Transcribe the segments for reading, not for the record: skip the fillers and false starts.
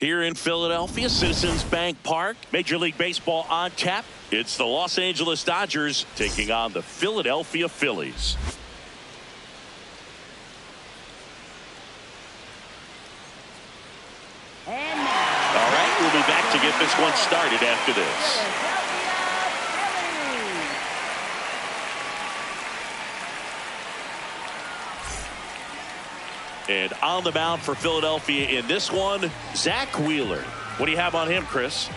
Here in Philadelphia, Citizens Bank Park, Major League Baseball on tap. It's the Los Angeles Dodgers taking on the Philadelphia Phillies. All right, we'll be back to get this one started after this. And on the mound for Philadelphia in this one, Zach Wheeler. What do you have on him, Chris?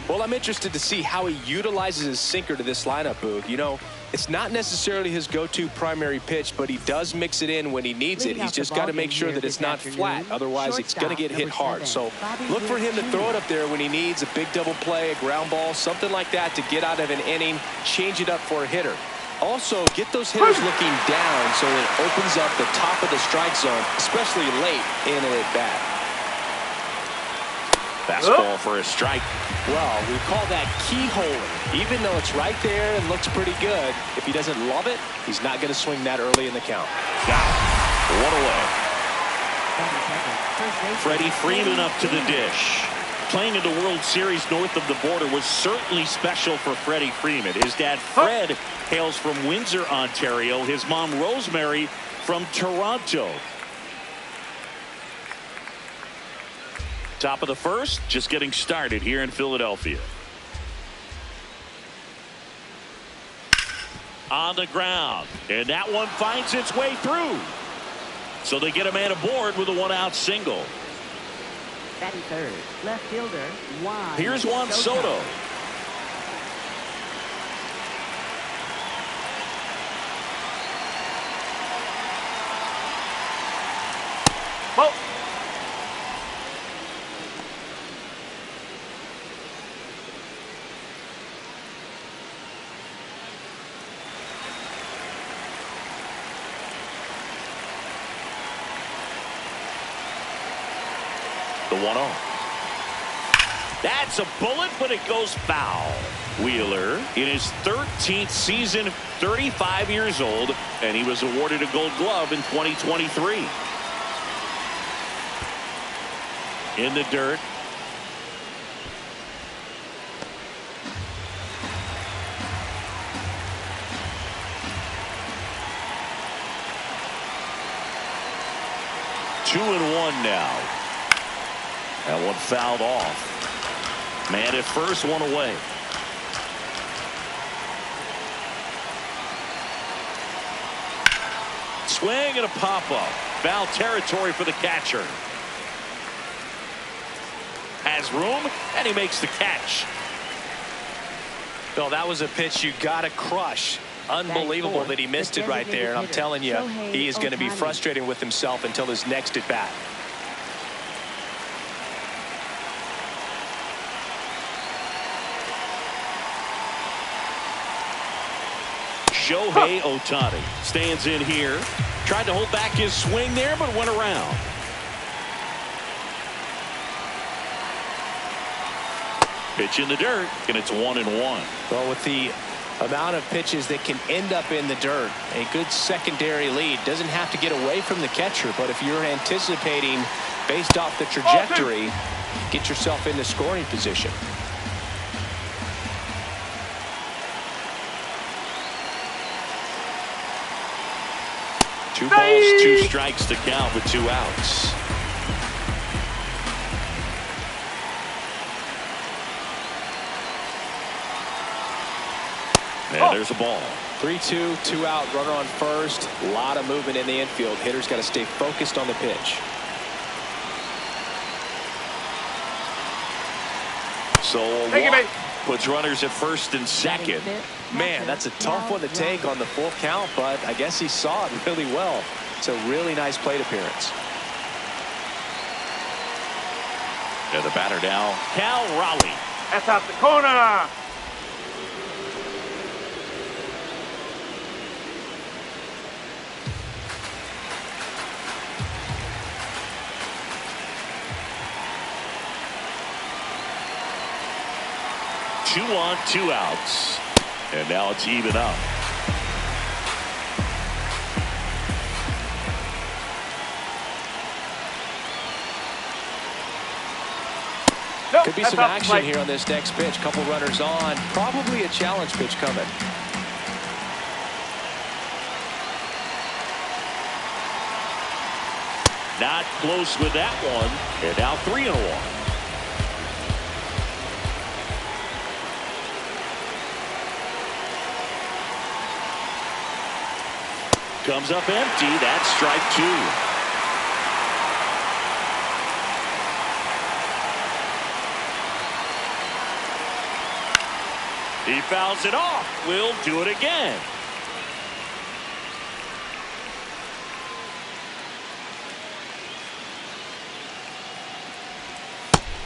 Well, I'm interested to see how he utilizes his sinker to this lineup, Boog. You know, it's not necessarily his go-to primary pitch, but he does mix it in when he needs it. He's just got to make sure that it's not flat. Otherwise, it's going to get hit hard. So look for him to throw it up there when he needs a big double play, a ground ball, something like that to get out of an inning, change it up for a hitter. Also, get those hitters looking down so it opens up the top of the strike zone, especially late in an at-bat. Fastball for a strike. Well, we call that keyholing. Even though it's right there and looks pretty good, if he doesn't love it, he's not going to swing that early in the count. Got it. 1 away. Freddie Freeman up to the dish. Playing in the World Series north of the border was certainly special for Freddie Freeman. His dad, Fred, hails from Windsor, Ontario. His mom, Rosemary, from Toronto. Top of the first, just getting started here in Philadelphia. On the ground, and that one finds its way through. So they get a man aboard with a one-out single. Batting third, left fielder Juan. Here's Juan Soto. Well, The 1-0. That's a bullet, but it goes foul. Wheeler in his 13th season, 35 years old, and he was awarded a Gold Glove in 2023. In the dirt. Two and one now. That one fouled off. Man at first, one away. Swing and a pop-up. Foul territory for the catcher. Has room, and he makes the catch. Bill, that was a pitch you got to crush. Unbelievable that he missed it right there. And I'm telling you, he is going to be frustrated with himself until his next at bat. Shohei Ohtani stands in here. Tried to hold back his swing there, but went around. Pitch in the dirt, and it's 1-1. Well, with the amount of pitches that can end up in the dirt, a good secondary lead doesn't have to get away from the catcher, but if you're anticipating based off the trajectory, get yourself into scoring position. Two balls, two strikes to count with 2 outs. And there's a ball. 3-2, 2 out, runner on first. A lot of movement in the infield. Hitter's got to stay focused on the pitch. So a walk puts runners at first and second. Man, that's a tough one to take on the full count, but I guess he saw it really well. It's a really nice plate appearance. And the batter now, Cal Raleigh. that's out the corner. Two on, 2 outs. And now it's even up. Nope, Could be that's some off the action plate. here on this next pitch. Couple runners on. Probably a challenge pitch coming. Not close with that one. And now 3-1. Comes up empty. That's strike 2. He fouls it off. We'll do it again.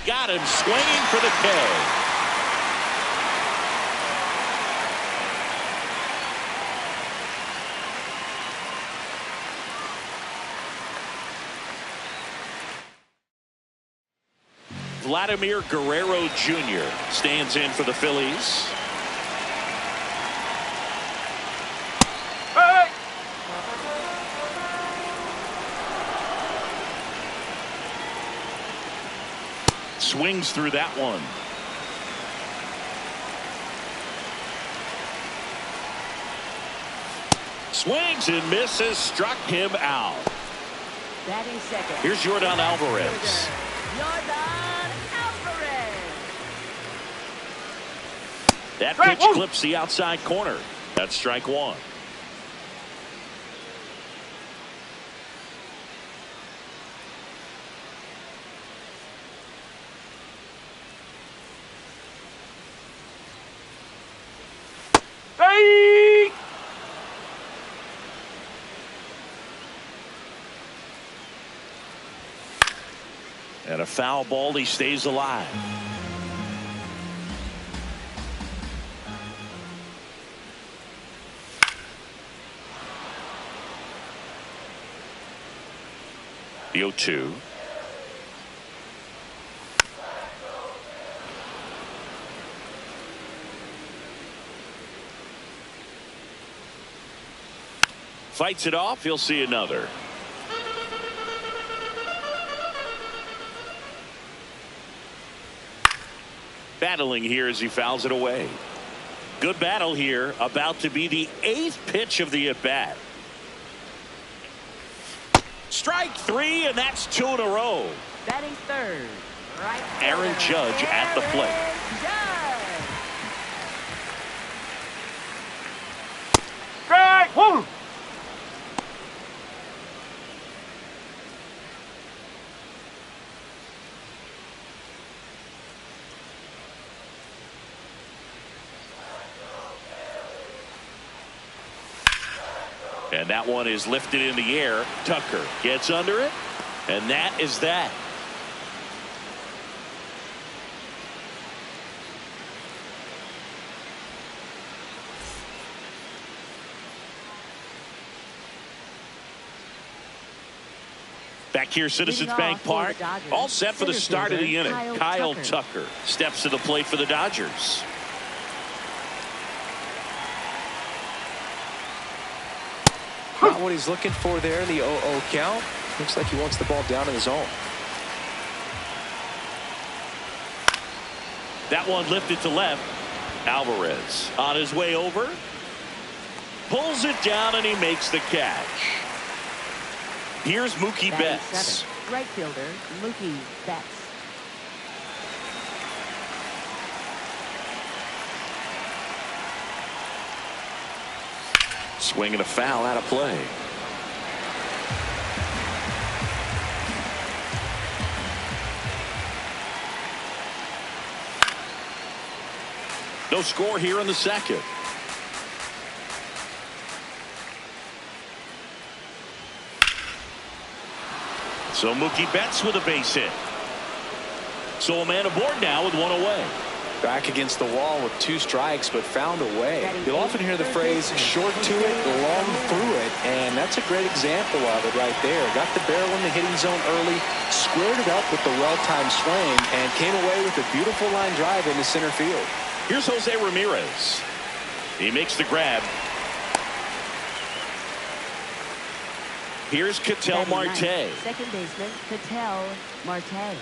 Got him swinging for the K. Vladimir Guerrero Jr. stands in for the Phillies. Hey! Swings through that one. Swings and misses. Struck him out. Batting second. Here's Yordan Alvarez. Yordan Alvarez. That Strike pitch one. clips the outside corner. That's strike 1. And a foul ball. He stays alive. The 0-2. Fights it off. He'll see another. Battling here as he fouls it away. Good battle here. About to be the 8th pitch of the at-bat. Strike 3, and that's 2 in a row. Batting third. Right. Aaron Judge at the plate. Strike one. And that one is lifted in the air. Tucker gets under it, and that is that. Back here, Citizens Bank Park, all set for the start of the inning. Kyle Tucker steps to the plate for the Dodgers. Not what he's looking for there in the 0-0 count. Looks like he wants the ball down in the zone. That one lifted to left. Alvarez on his way over. Pulls it down and he makes the catch. Here's Mookie Betts. Right fielder Mookie Betts. Swinging a foul out of play. No score here in the second. So Mookie Betts with a base hit. So a man aboard now with one away. Back against the wall with 2 strikes, but found a way. You'll often hear the phrase short to it, long through it, and that's a great example of it right there. Got the barrel in the hitting zone early, squared it up with the well-timed swing, and came away with a beautiful line drive into center field. Here's Jose Ramirez. He makes the grab. Here's Ketel Marte. Second baseman Ketel Marte.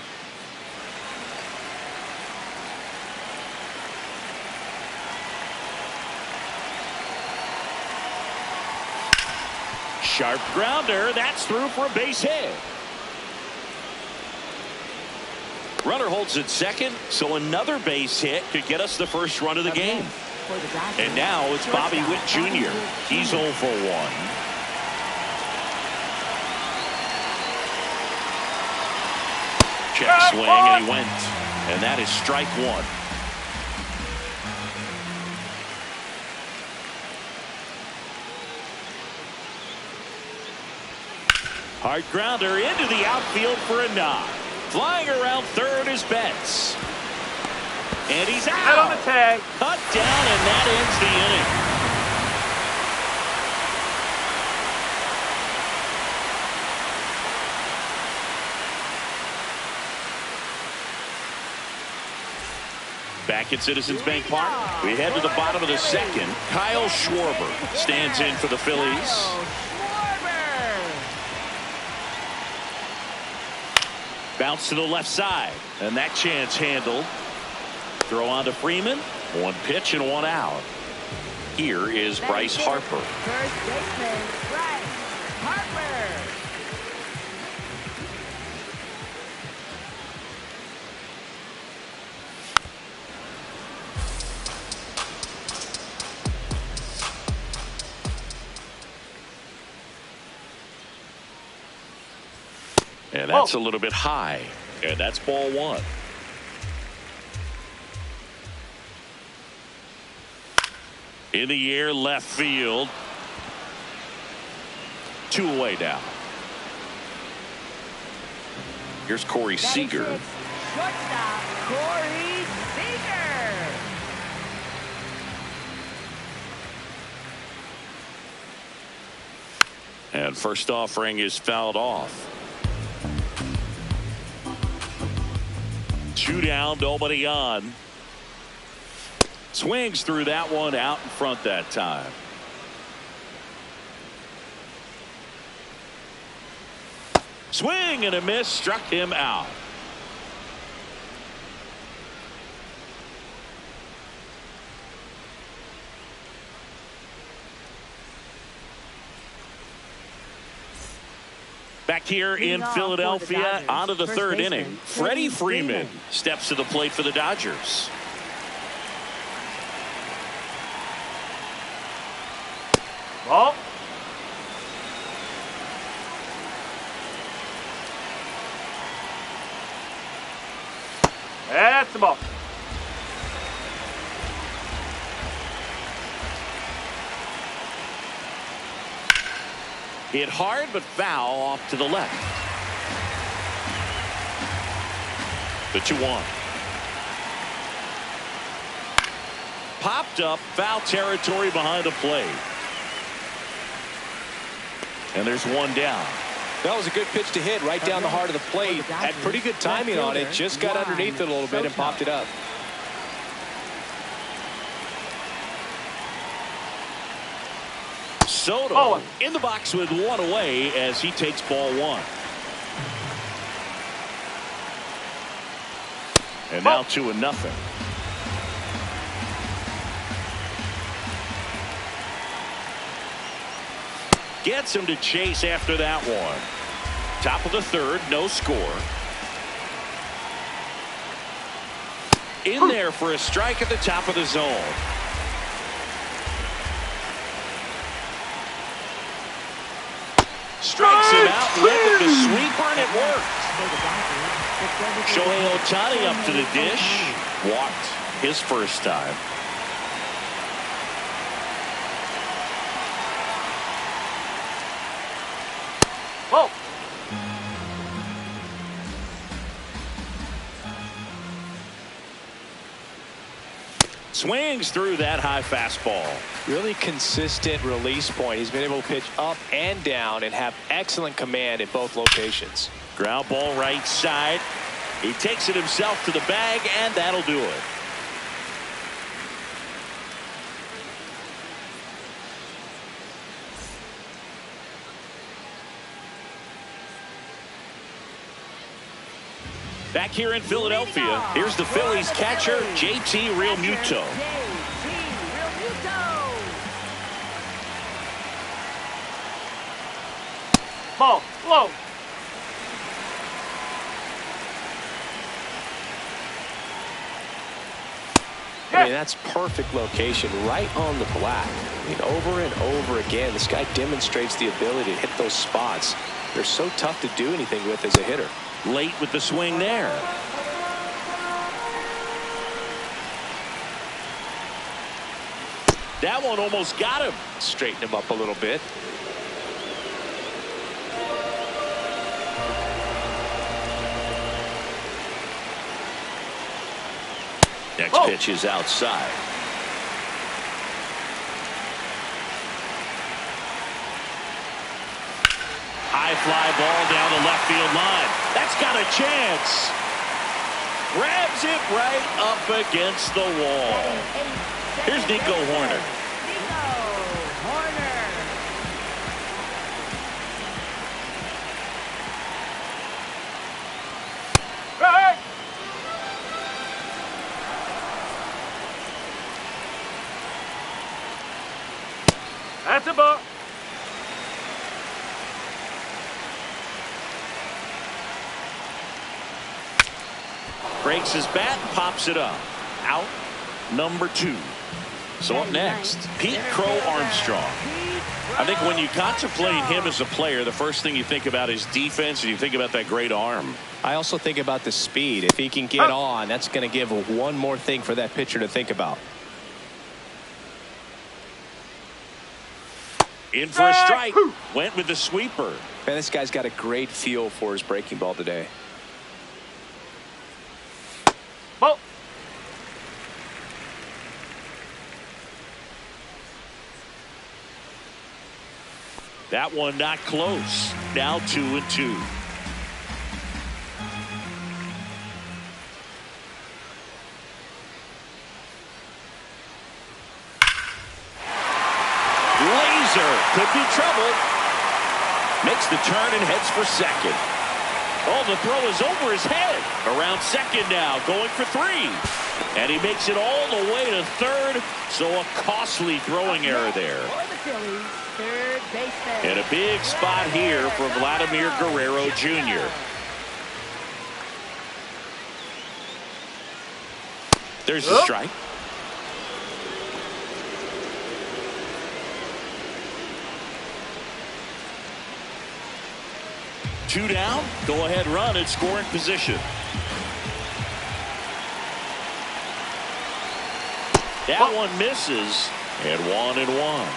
Sharp grounder. That's through for a base hit. Runner holds at second, so another base hit could get us the first run of the game. And now it's Bobby Witt Jr. He's 0 for 1. Check swing, and he went. And that is strike 1. Hard grounder into the outfield for a knock. Flying around third is Betts. And he's out. Out on the tag. Cut down, and that ends the inning. Back at Citizens Bank Park, we head to the bottom of the second. Kyle Schwarber stands in for the Phillies. Bounce to the left side, and that chance handled. Throw on to Freeman. 1 pitch and 1 out. Here is Bryce Harper. First baseman Bryce Harper. And that's a little bit high. And that's ball 1. In the air, left field. 2 away now. Here's Corey Seager. Shortstop, Corey Seager. And first offering is fouled off. 2 down, nobody on. Swings through that one out in front that time. Swing and a miss, struck him out. Back here in Philadelphia, on to the third inning. Freddie Freeman steps to the plate for the Dodgers. Ball. That's the ball. Hit hard but foul off to the left. The 2-1. Popped up, foul territory behind the plate. And there's one down. That was a good pitch to hit right down the heart of the plate. Had pretty good timing on it. Just got underneath it a little bit and popped it up. Soto in the box with one away as he takes ball one. And now 2-0. Gets him to chase after that one. Top of the third, no score. In there for a strike at the top of the zone. Strikes him out, led with the sweeper, and it worked. Shohei Ohtani up to the dish. Walked his first time. Whoa. Swings through that high fastball. Really consistent release point. He's been able to pitch up and down and have excellent command at both locations. Ground ball right side. He takes it himself to the bag, and that'll do it. Back here in Philadelphia, here's the Phillies catcher, JT Realmuto. Ball. Low. I mean, that's perfect location right on the black. I mean, over and over again, this guy demonstrates the ability to hit those spots. They're so tough to do anything with as a hitter. Late with the swing there. That one almost got him. Straighten him up a little bit. Next pitch is outside. High fly ball down the left field line. That's got a chance. Grabs it right up against the wall. Here's Nico Hoerner. Hey! That's a ball. Breaks his bat, pops it up. Out number 2. So up next, Pete Crow Armstrong. I think when you contemplate him as a player, the first thing you think about is defense, and you think about that great arm. I also think about the speed. If he can get on, that's going to give one more thing for that pitcher to think about. In for a strike. Went with the sweeper. Man, this guy's got a great feel for his breaking ball today. That one not close. Now 2-2. Laser could be trouble. Makes the turn and heads for second. Oh, the throw is over his head. Around second now, going for 3. And he makes it all the way to third. So a costly throwing error there. For the Phillies, third baseman. And a big spot here for Vladimir Guerrero Jr. There's the strike. Two down, go ahead run in scoring position. That one misses, and 1-1.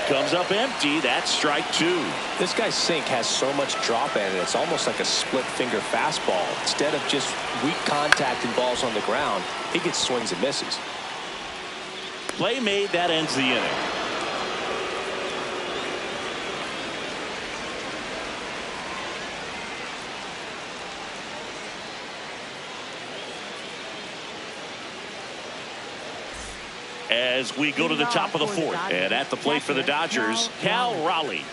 Comes up empty. That's strike 2. This guy's sink has so much drop in it. It's almost like a split finger fastball. Instead of just weak contact and balls on the ground, he gets swings and misses. Play made. That ends the inning. As we go to the top of the fourth, and at the plate for the Dodgers, Cal Raleigh.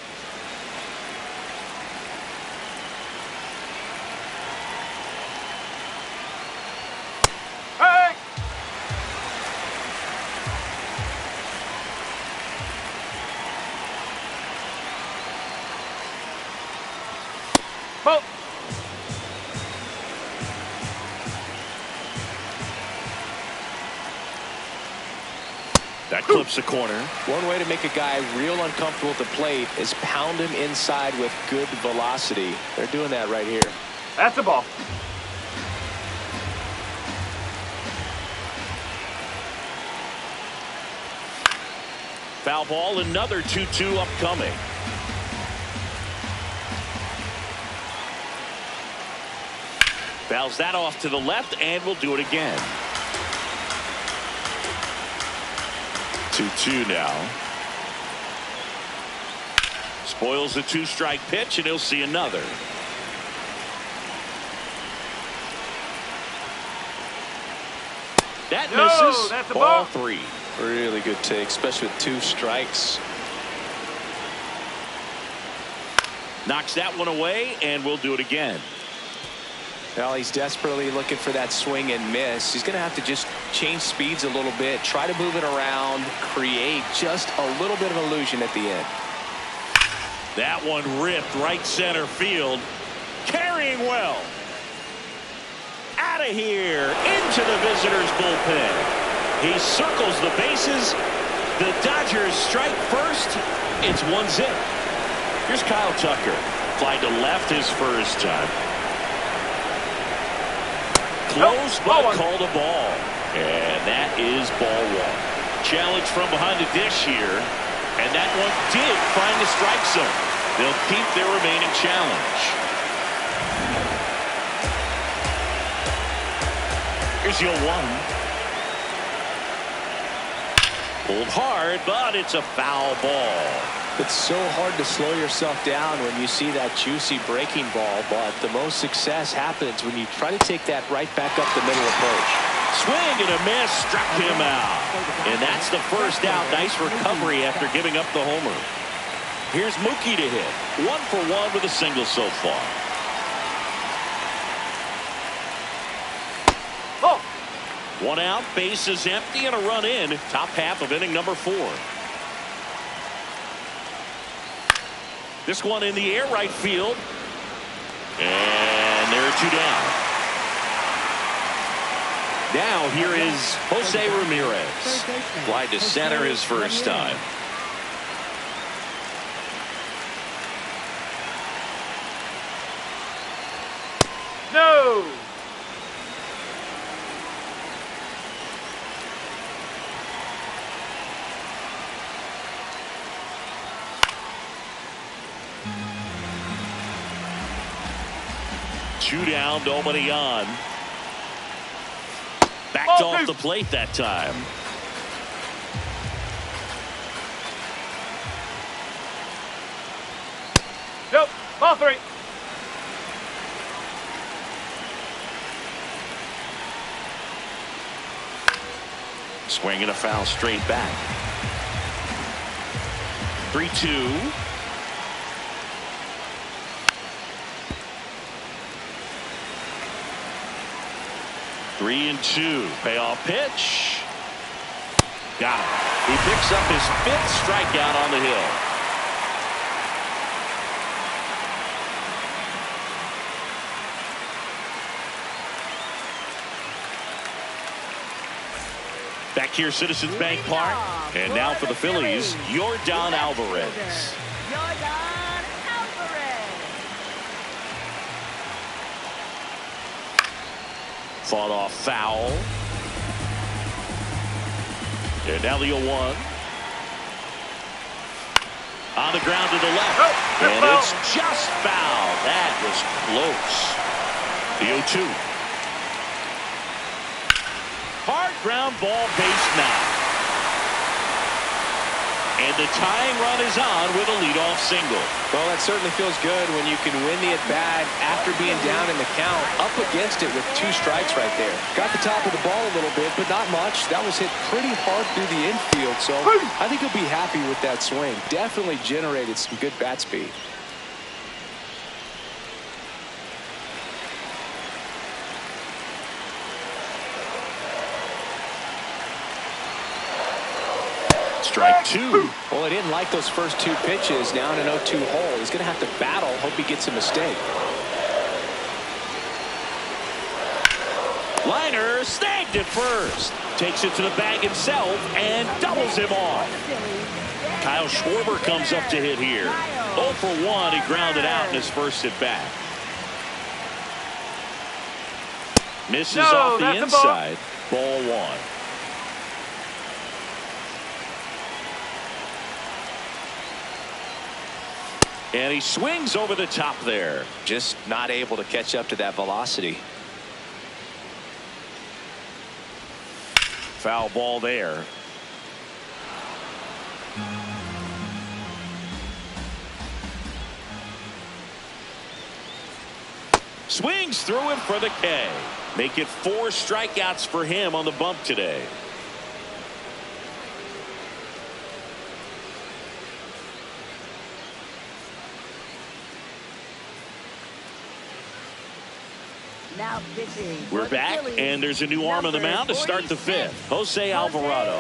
Hey! Ball. That clips the corner. One way to make a guy real uncomfortable at the plate is pound him inside with good velocity. They're doing that right here. That's a ball. Foul ball, another 2-2 upcoming. Fouls that off to the left, and we'll do it again. 2-2 now. Spoils the 2-strike pitch, and he'll see another. That misses. That's a Ball ball. 3. Really good take, especially with 2 strikes. Knocks that one away, and we'll do it again. Well, he's desperately looking for that swing and miss. He's going to have to just change speeds a little bit, try to move it around, create just a little bit of illusion at the end. That one ripped right center field. Carrying well. Out of here into the visitors' bullpen. He circles the bases. The Dodgers strike first. It's 1-0. Here's Kyle Tucker. Fly to left his first time. Close, but called a ball. And that is ball 1. Challenge from behind the dish here. And that one did find the strike zone. They'll keep their remaining challenge. Here's the 0-1. Pulled hard, but it's a foul ball. It's so hard to slow yourself down when you see that juicy breaking ball, but the most success happens when you try to take that right back up the middle approach. Swing and a miss, struck him out. And that's the first out. Nice recovery after giving up the homer. Here's Mookie to hit. 1 for 1 with a single so far. Oh. 1 out, base is empty, and a run in. Top half of inning number 4. This one in the air right field. And there are 2 down. Now here is Jose Ramirez. Fly to center his first time. No. 2 down, nobody on. Backed off the plate that time. Nope. Ball 3. Swing and a foul straight back. 3-2. Three and 2. Payoff pitch. Got it. He picks up his 5th strikeout on the hill. Back here, Citizens Bank Park. And now for the Phillies, Yordan Alvarez. Yordan Alvarez. Fought off foul. And now the 0-1. On the ground to the left. And it's just foul. That was close. The 0-2. Hard ground ball, base knock. And the tying run is on with a leadoff single. Well, that certainly feels good when you can win the at-bat after being down in the count, up against it with 2 strikes right there. Got the top of the ball a little bit, but not much. That was hit pretty hard through the infield, so I think he'll be happy with that swing. Definitely generated some good bat speed. Strike 2. Well, he didn't like those first 2 pitches. Down an 0-2 hole. He's going to have to battle. Hope he gets a mistake. Liner snagged it first. Takes it to the bag himself and doubles him off. Kyle Schwarber comes up to hit here. 0 for 1. He grounded out in his first at bat. Misses off the inside. Ball 1. And he swings over the top there. Just not able to catch up to that velocity. Foul ball there. Swings through him for the K. Make it 4 strikeouts for him on the bump today. Now pitching. We're back, and there's a new arm on the mound to start the 5th. Jose Alvarado.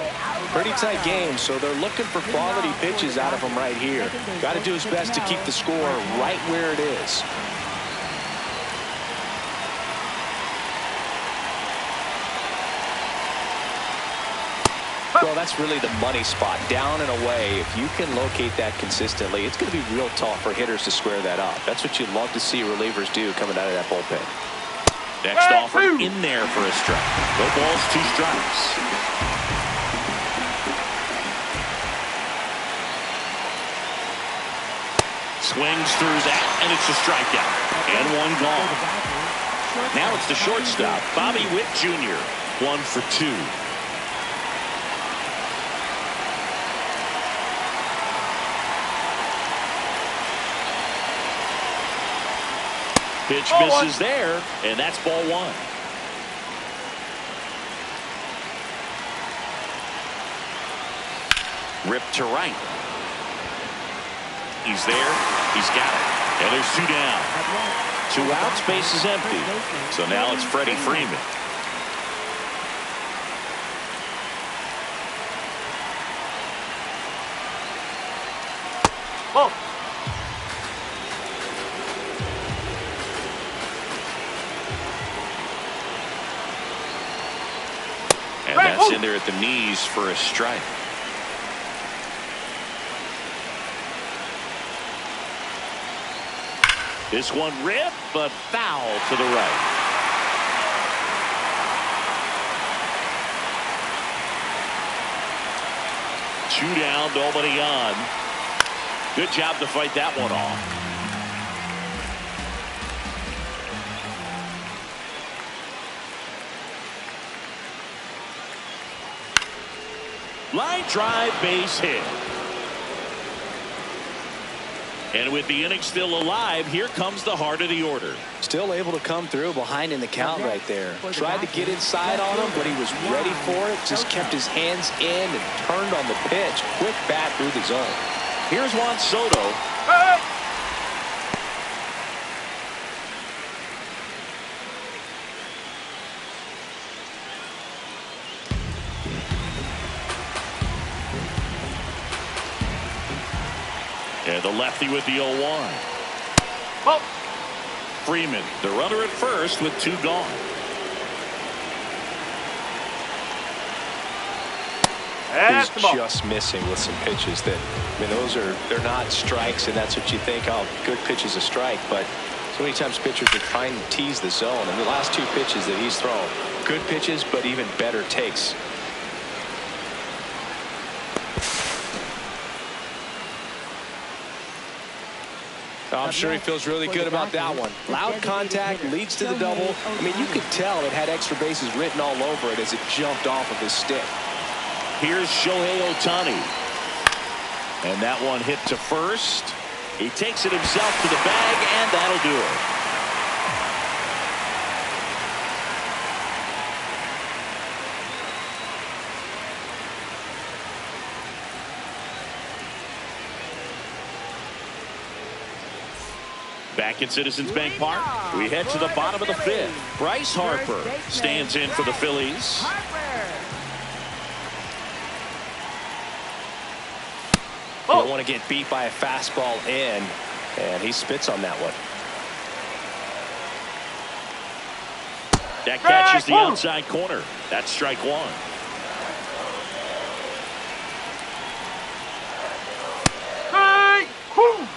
Pretty tight game, so they're looking for quality pitches out of him right here. Got to do his best to keep the score right where it is. Well, that's really the money spot, down and away. If you can locate that consistently, it's going to be real tough for hitters to square that up. That's what you'd love to see relievers do coming out of that bullpen. Next offer in there for a strike. No balls, 2 strikes. Swings through that, and it's a strikeout. And 1 gone. Now it's the shortstop, Bobby Witt Jr. 1 for 2. Pitch misses there, and that's ball 1. Ripped to right. He's there. He's got it. And there's 2 down. 2 outs, base is empty. So now it's Freddie Freeman. Ball. And that's in there at the knees for a strike. This one ripped, but foul to the right. Two down, nobody on. Good job to fight that one off. Line drive, base hit. And with the inning still alive, here comes the heart of the order. Still able to come through behind in the count right there. Tried to get inside on him, but he was ready for it. Just kept his hands in and turned on the pitch. Quick bat through the zone. Here's Juan Soto. Hey! And the lefty with the 0-1. Ball. Freeman, the runner at first with 2 gone. That's He's the ball. just missing with some pitches that, I mean, they're not strikes, and that's what you think, oh, good pitch is a strike, but so many times pitchers are trying to tease the zone, and the last 2 pitches that he's thrown, good pitches, but even better takes. I'm sure he feels really good about that one. Loud contact leads to the double. I mean, you could tell it had extra bases written all over it as it jumped off of his stick. Here's Shohei Ohtani. And that one hit to first. He takes it himself to the bag, and that'll do it. Back at Citizens Bank Park, we head to the bottom of the 5th. Bryce Harper stands in for the Phillies. You don't want to get beat by a fastball in, and he spits on that one. That catches the outside corner. That's strike 1. Hey! Woo!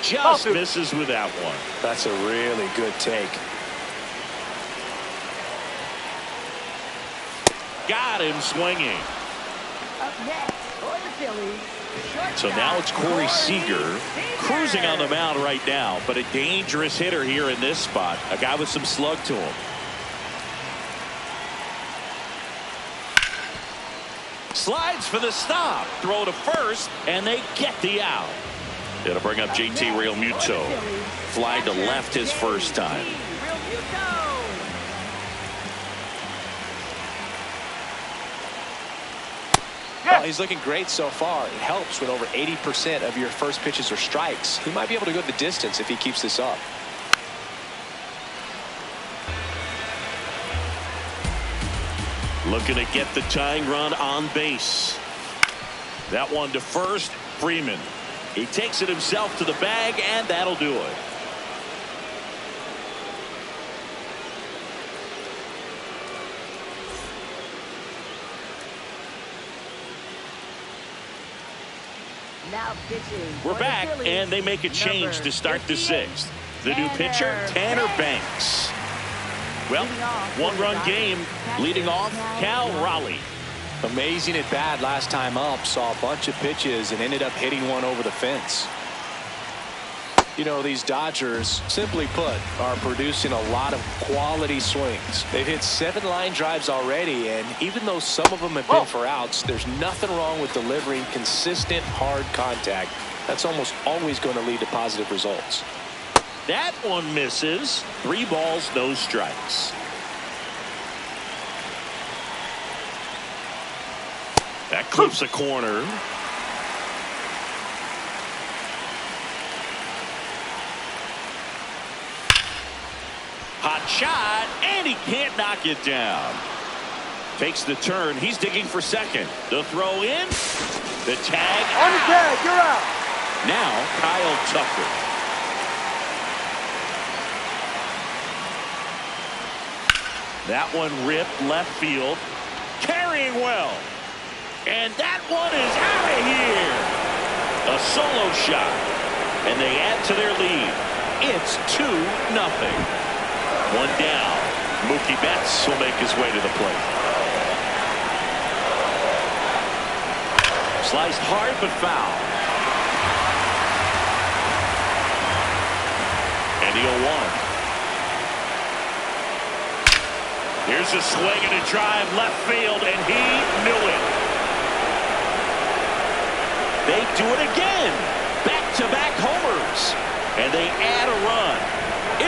Just misses with that one. That's a really good take. Got him swinging. Up next for the Phillies. So now it's Corey Seager cruising on the mound right now, but a dangerous hitter here in this spot. A guy with some slug to him. Slides for the stop. Throw to first, and they get the out. It'll bring up JT Realmuto. Fly to left his first time. Well, he's looking great so far. It helps when over 80% of your first pitches are strikes. He might be able to go the distance if he keeps this up. Looking to get the tying run on base. That one to first. Freeman. He takes it himself to the bag, and that'll do it. Now pitching. We're back, and they make a change to start the 6th. The new pitcher, Tanner Banks. Well, 1-run game. Leading off, Cal Raleigh. Amazing at bat last time up. Saw a bunch of pitches and ended up hitting one over the fence. You know, these Dodgers, simply put, are producing a lot of quality swings. They've hit 7 line drives already, and even though some of them have been for outs, there's nothing wrong with delivering consistent, hard contact. That's almost always going to lead to positive results. That one misses. 3 balls, no strikes. That clips a corner. Hot shot, and he can't knock it down. Takes the turn. He's digging for second. The throw in. The tag. On the tag, you're out. Now Kyle Tucker. That one ripped left field. Carrying well. And that one is out of here. A solo shot. And they add to their lead. It's 2-0. One down. Mookie Betts will make his way to the plate. Sliced hard but foul. And the 0-1. Here's a swing and a drive left field, and he knew it. They do it again. Back-to-back homers. And they add a run.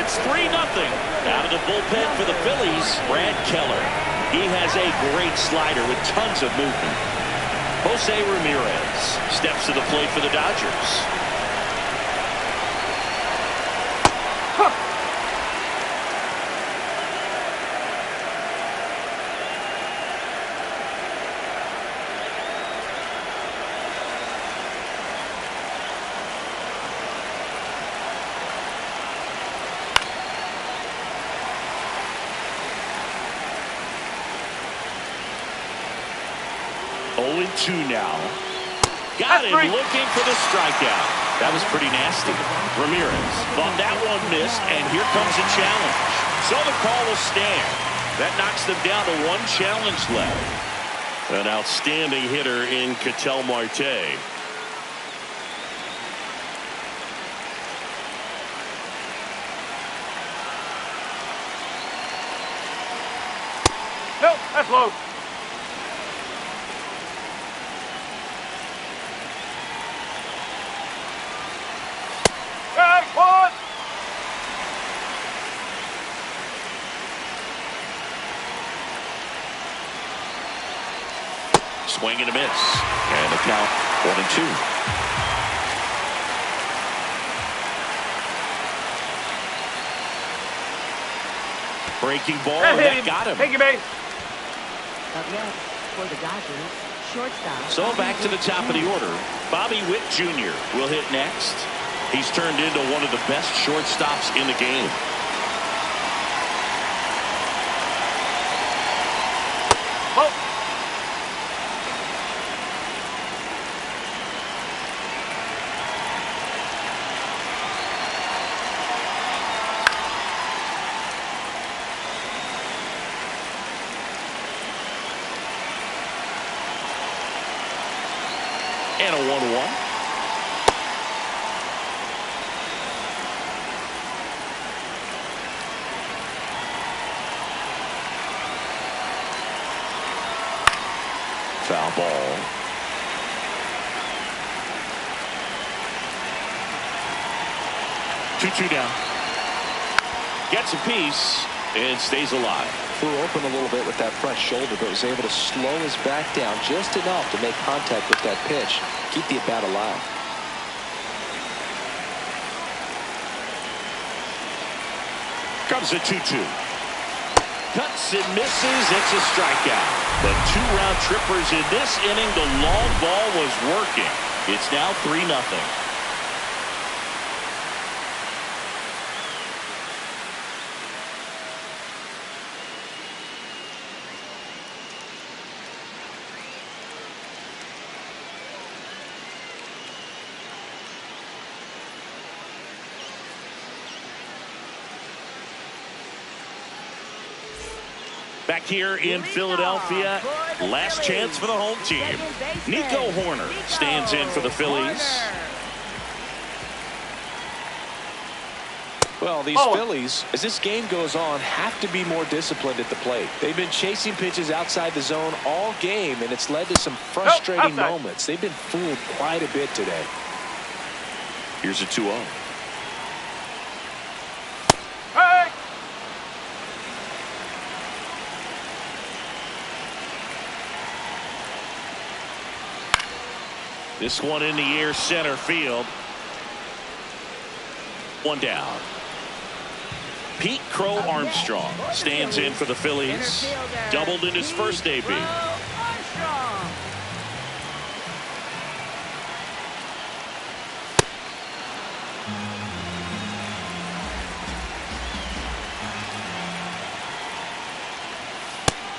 It's 3-0. Out of the bullpen for the Phillies, Brad Keller. He has a great slider with tons of movement. Jose Ramirez steps to the plate for the Dodgers. Huh. 0-2 now. Got him looking for the strikeout. That was pretty nasty. Ramirez thought that one missed, and here comes a challenge. So the call will stand. That knocks them down to one challenge left. An outstanding hitter in Ketel Marte. Nope, that's low. One. Swing and a miss. And the count 1-2. Breaking ball, and that got him. Thank you, babe. Up next for the Dodgers, shortstop. So back to the top of the order. Bobby Witt Jr. will hit next. He's turned into one of the best shortstops in the game. Oh. And a 1-1. Foul ball. Two down. Gets a piece and stays alive. Flew open a little bit with that front shoulder, but was able to slow his back down just enough to make contact with that pitch. Keep the at-bat alive. Comes a 2-2. Cuts and misses. It's a strikeout. But 2 round trippers in this inning. The long ball was working. It's now 3-0. Back here in Philadelphia, last chance for the home team. Nico Hoerner stands in for the Phillies. Well, these Phillies, as this game goes on, have to be more disciplined at the plate. They've been chasing pitches outside the zone all game, and it's led to some frustrating moments. They've been fooled quite a bit today. Here's a 2-0. Hey! This one in the air, center field. 1 down. Pete Crow Armstrong stands in for the Phillies. Doubled in his first debut.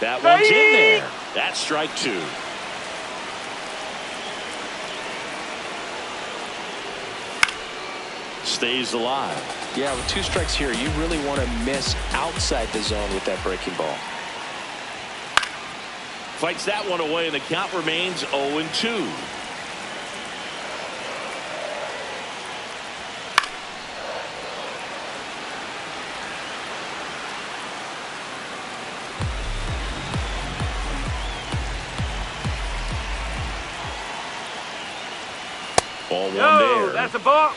That one's in there. That's strike 2. Stays alive. Yeah, with 2 strikes here, you really want to miss outside the zone with that breaking ball. Fights that one away, and the count remains 0-2. Ball one Yo, there. that's a ball.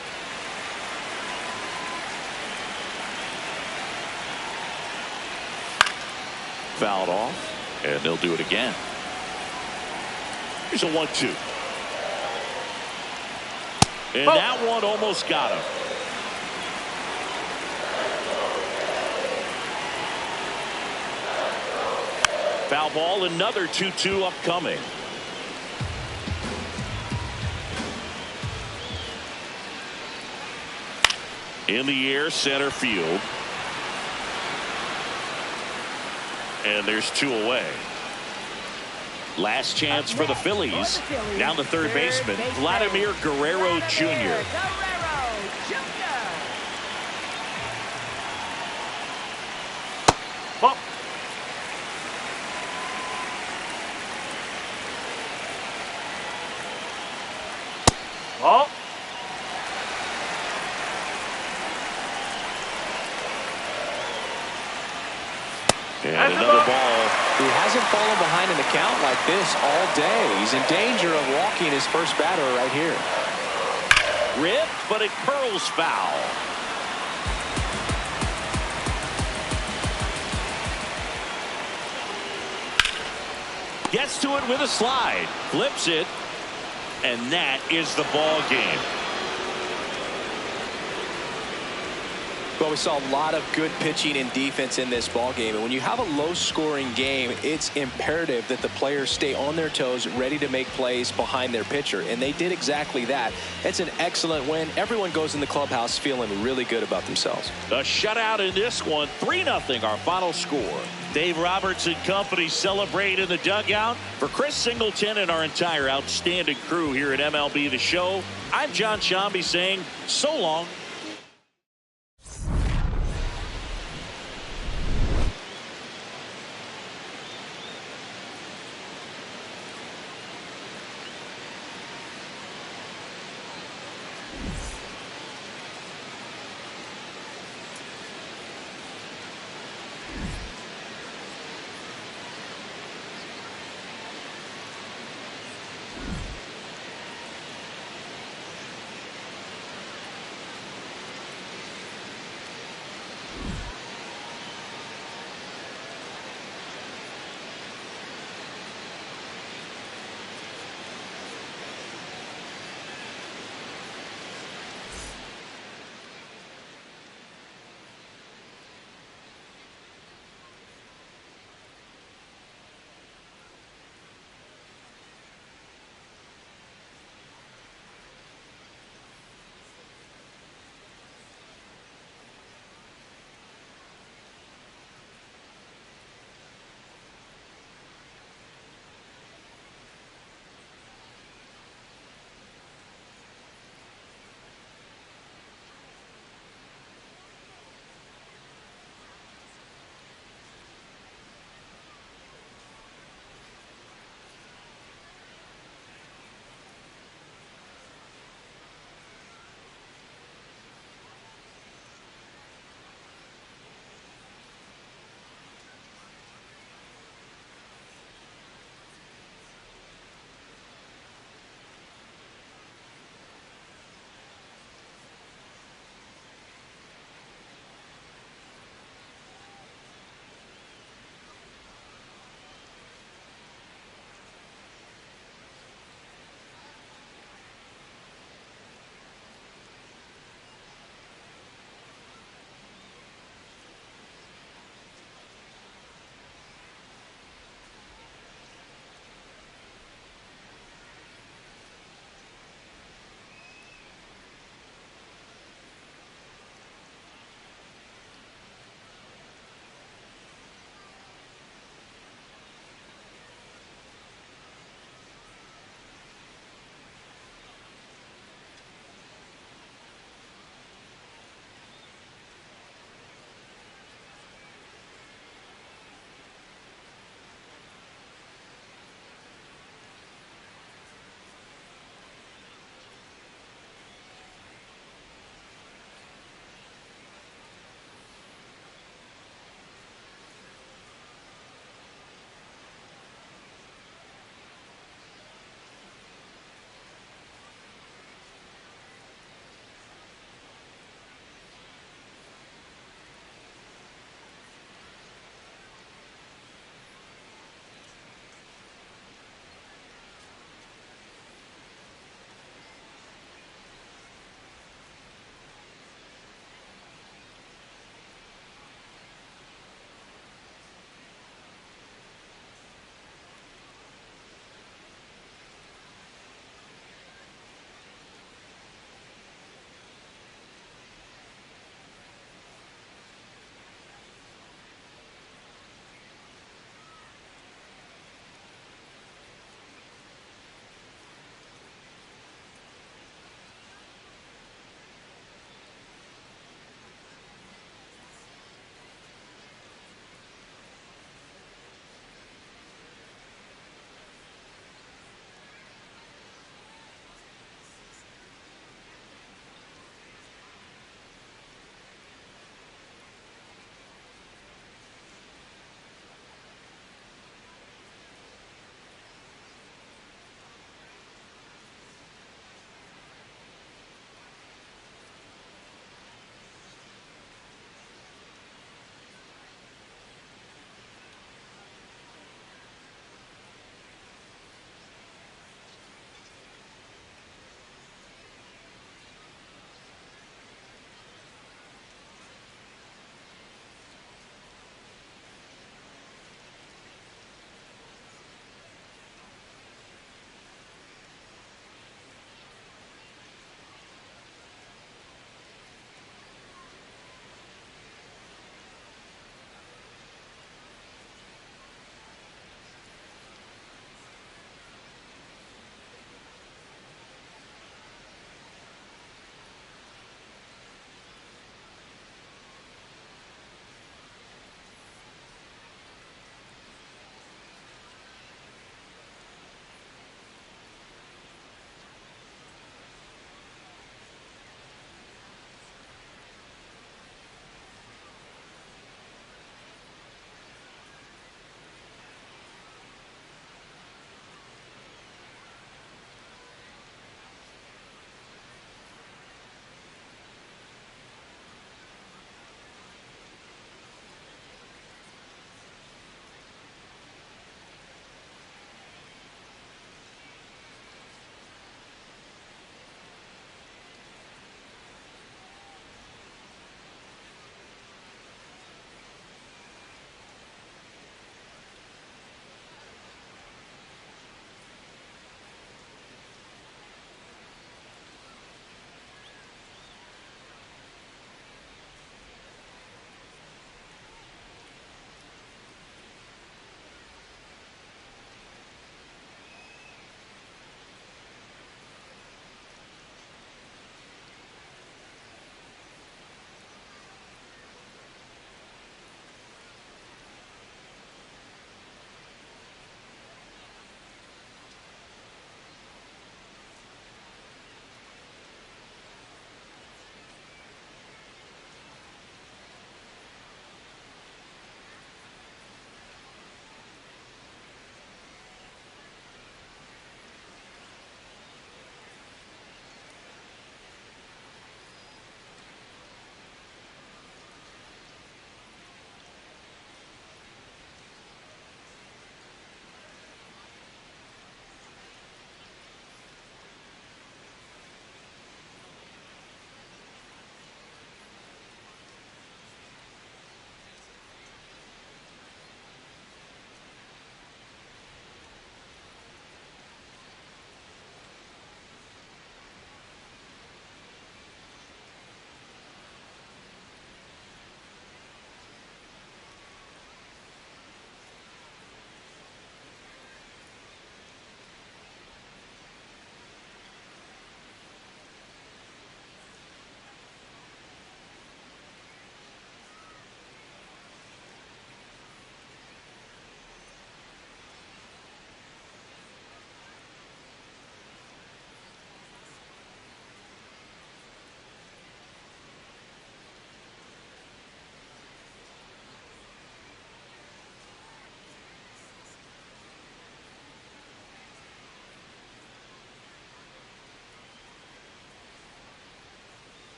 Fouled off, and they'll do it again. Here's a 1-2. And that one almost got him. Foul ball, another 2-2 upcoming. In the air, center field. And there's 2 away. Last chance for the Phillies. Down the third baseman, Vladimir Guerrero Jr. Ball. Ball. And another ball. He hasn't fallen behind in the count like this all day. He's in danger of walking his first batter right here. Ripped, but it curls foul. Gets to it with a slide. Flips it. And that is the ball game. Well, we saw a lot of good pitching and defense in this ball game, and when you have a low-scoring game, it's imperative that the players stay on their toes, ready to make plays behind their pitcher, and they did exactly that. It's an excellent win. Everyone goes in the clubhouse feeling really good about themselves. A shutout in this one, 3-0 our final score. Dave Roberts and company celebrate in the dugout. For Chris Singleton and our entire outstanding crew here at MLB The Show, I'm John Shambi saying so long.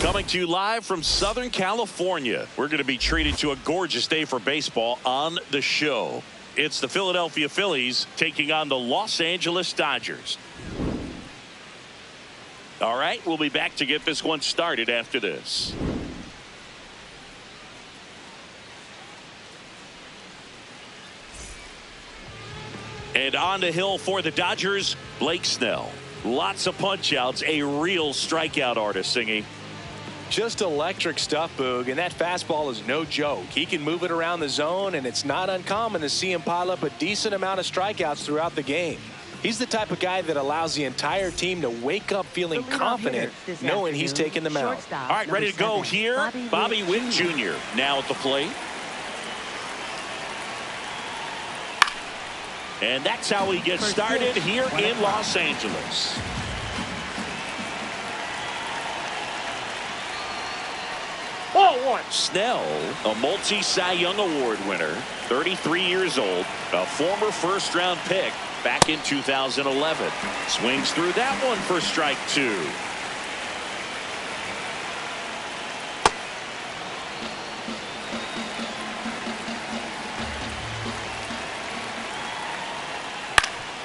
Coming to you live from Southern California. We're going to be treated to a gorgeous day for baseball on the show. It's the Philadelphia Phillies taking on the Los Angeles Dodgers. All right, we'll be back to get this one started after this. And on the hill for the Dodgers, Blake Snell. Lots of punch-outs, a real strikeout artist, Singy. Just electric stuff, Boog, and that fastball is no joke. He can move it around the zone, and it's not uncommon to see him pile up a decent amount of strikeouts throughout the game. He's the type of guy that allows the entire team to wake up feeling confident, knowing he's taking the mound. All right, ready to go here. Bobby Witt Jr. now at the plate. And that's how he gets started here in Los Angeles. Snell, a multi-Cy Young Award winner, 33 years old, a former first-round pick back in 2011. Swings through that one for strike two.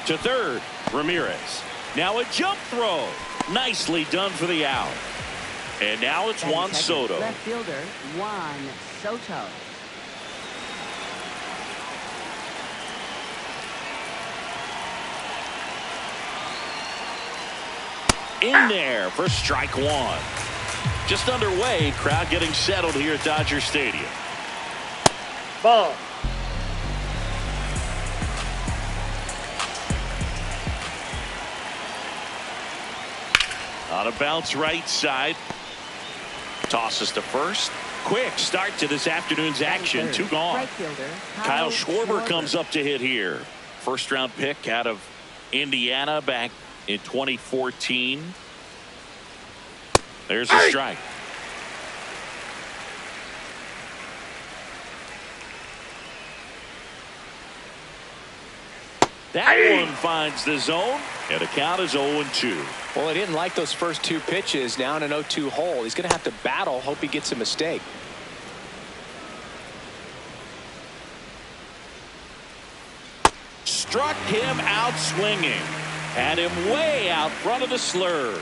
To third, Ramirez. Now a jump throw. Nicely done for the out. And now it's Juan Soto. Left fielder, Juan Soto. In there for strike one. Just underway, crowd getting settled here at Dodger Stadium. Ball. On a bounce right side. Tosses to first. Quick start to this afternoon's action. Two gone. Right fielder, Kyle Schwarber comes up to hit here. First round pick out of Indiana back in 2014. There's a strike. That one finds the zone, and the count is 0-2. Well, he didn't like those first two pitches. Now in an 0-2 hole. He's going to have to battle. Hope he gets a mistake. Struck him out swinging. Had him way out front of the slur.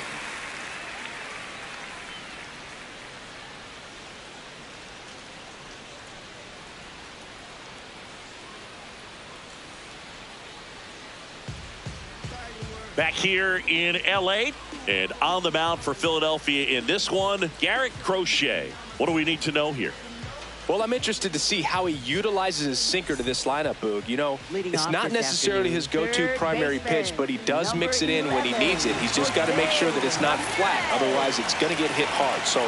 Back here in L.A. and on the mound for Philadelphia in this one, Garrett Crochet. What do we need to know here? Well, I'm interested to see how he utilizes his sinker to this lineup, Boog. You know, it's not necessarily his go-to primary pitch, but he does mix it in when he needs it. He's just got to make sure that it's not flat. Otherwise, it's going to get hit hard. So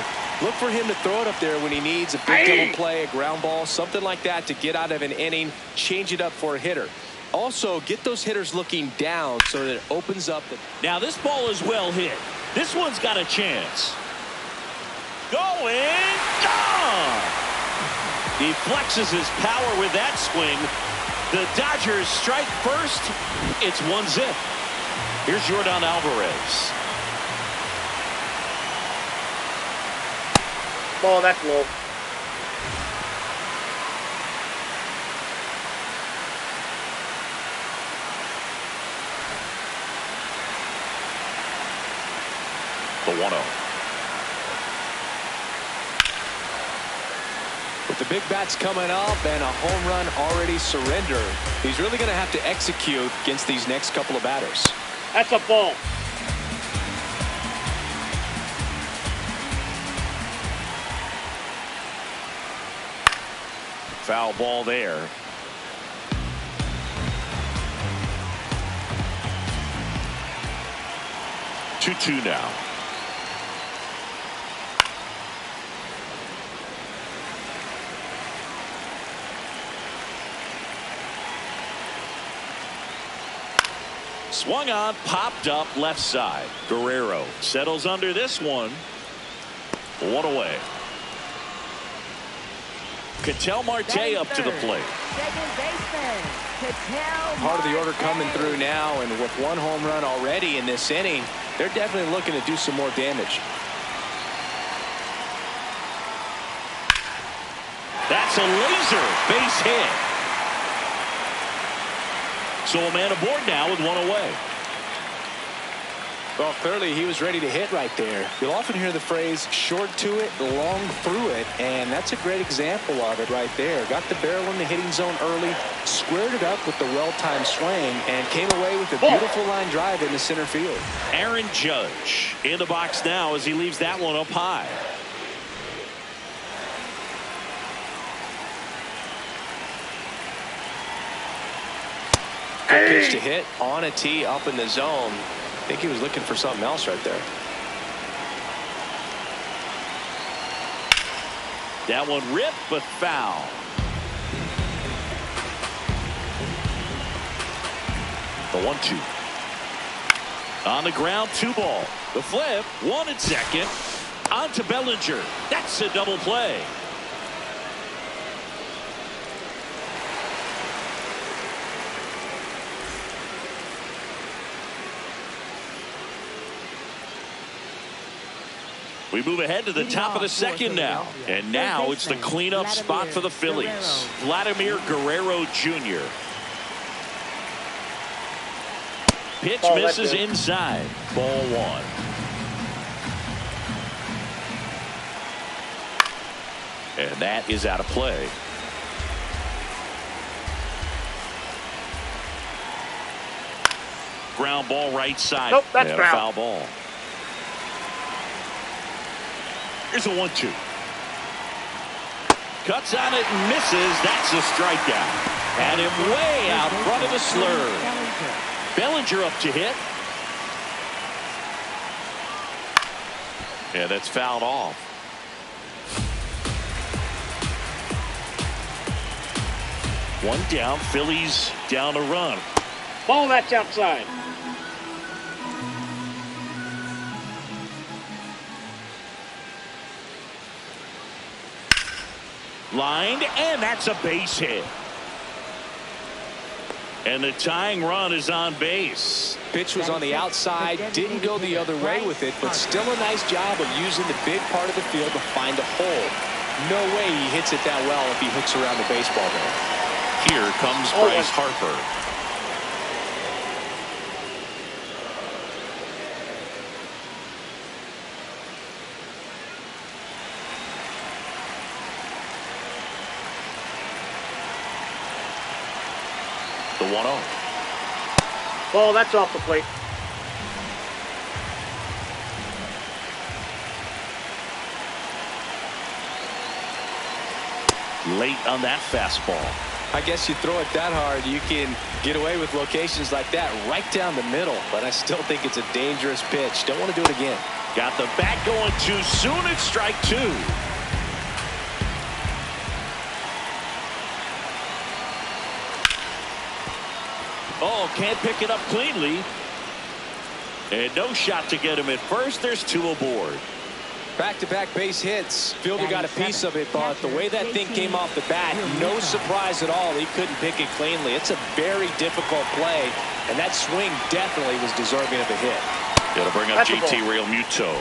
look for him to throw it up there when he needs a big double play, a ground ball, something like that to get out of an inning, change it up for a hitter. Also, get those hitters looking down so that it opens up. Now, this ball is well hit. This one's got a chance. Going, gone! He flexes his power with that swing. The Dodgers strike first. It's 1-0. Here's Yordan Alvarez. Ball, that's low. The 1-0. With the big bats coming up and a home run already surrendered, he's really going to have to execute against these next couple of batters. That's a ball. Foul ball there. 2-2 now. Swung on, popped up left side. Guerrero settles under this one. One away. Ketel Marte up to the plate. Second baseman, Ketel Part of the order Marte. coming through now, and with one home run already in this inning, they're definitely looking to do some more damage. That's a laser base hit. So a man aboard now with one away. Well, clearly he was ready to hit right there. You'll often hear the phrase short to it, long through it, and that's a great example of it right there. Got the barrel in the hitting zone early, squared it up with the well-timed swing, and came away with a beautiful line drive into center field. Aaron Judge in the box now as he leaves that one up high. Good pitch to hit on a tee up in the zone. I think he was looking for something else right there. That one ripped but foul. The 1-2. On the ground, 2 ball. The flip, 1 at second. On to Bellinger. That's a double play. We move ahead to the top of the second now. And now it's the cleanup spot for the Phillies. Vladimir Guerrero Jr. Pitch misses inside. Ball 1. And that is out of play. Ground ball right side. Nope, that's and a foul ball. Here's a 1-2. Cuts on it and misses. That's a strikeout. Had him way out front of the slur. Bellinger up to hit. Yeah, that's fouled off. One down. Phillies down a run. Ball, that's outside. Lined, and that's a base hit. And the tying run is on base. Pitch was on the outside, didn't go the other way with it, but still a nice job of using the big part of the field to find a hole. No way he hits it that well if he hooks around the baseball there. Here comes Bryce Harper. The 1-0. Ball, that's off the plate. Late on that fastball. I guess you throw it that hard, you can get away with locations like that right down the middle, but I still think it's a dangerous pitch. Don't want to do it again. Got the bat going too soon. It's strike 2. Oh, can't pick it up cleanly. And no shot to get him at first. There's 2 aboard. Back-to-back base hits. Fielder got a piece of it, but the way that thing came off the bat, no surprise at all. He couldn't pick it cleanly. It's a very difficult play, and that swing definitely was deserving of a hit. Gonna bring up JT Realmuto.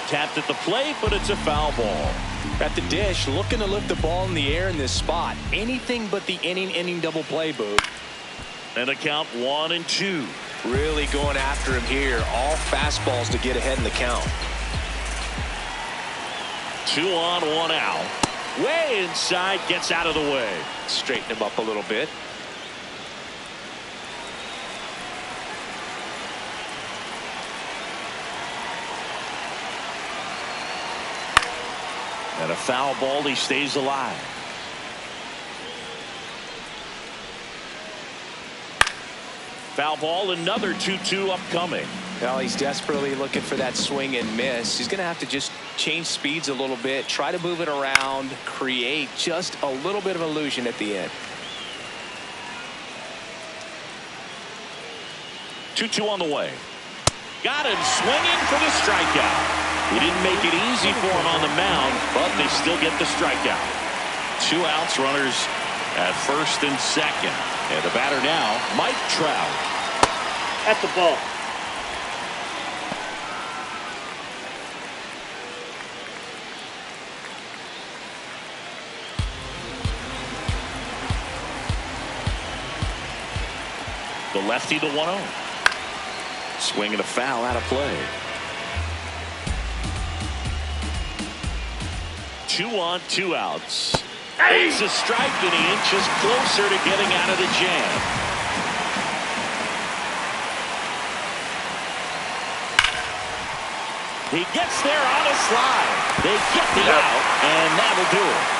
Tapped at the plate, but it's a foul ball. At the dish, looking to lift the ball in the air in this spot. Anything but the inning double play, Boog. And a count 1-2. Really going after him here. All fastballs to get ahead in the count. 2 on, 1 out. Way inside, gets out of the way. Straighten him up a little bit. And a foul ball, he stays alive. Foul ball, another 2-2 upcoming. Well, he's desperately looking for that swing and miss. He's going to have to just change speeds a little bit, try to move it around, create just a little bit of illusion at the end. 2-2 on the way. Got him swinging for the strikeout. He didn't make it easy for him on the mound, but they still get the strikeout. 2 outs, runners at first and second. And the batter now, Mike Trout. That's a ball. The lefty, the 1-0. Swing and a foul out of play. 2 on, 2 outs. It's a strike, and he inches closer to getting out of the jam. He gets there on a slide. They get the out, and that'll do it.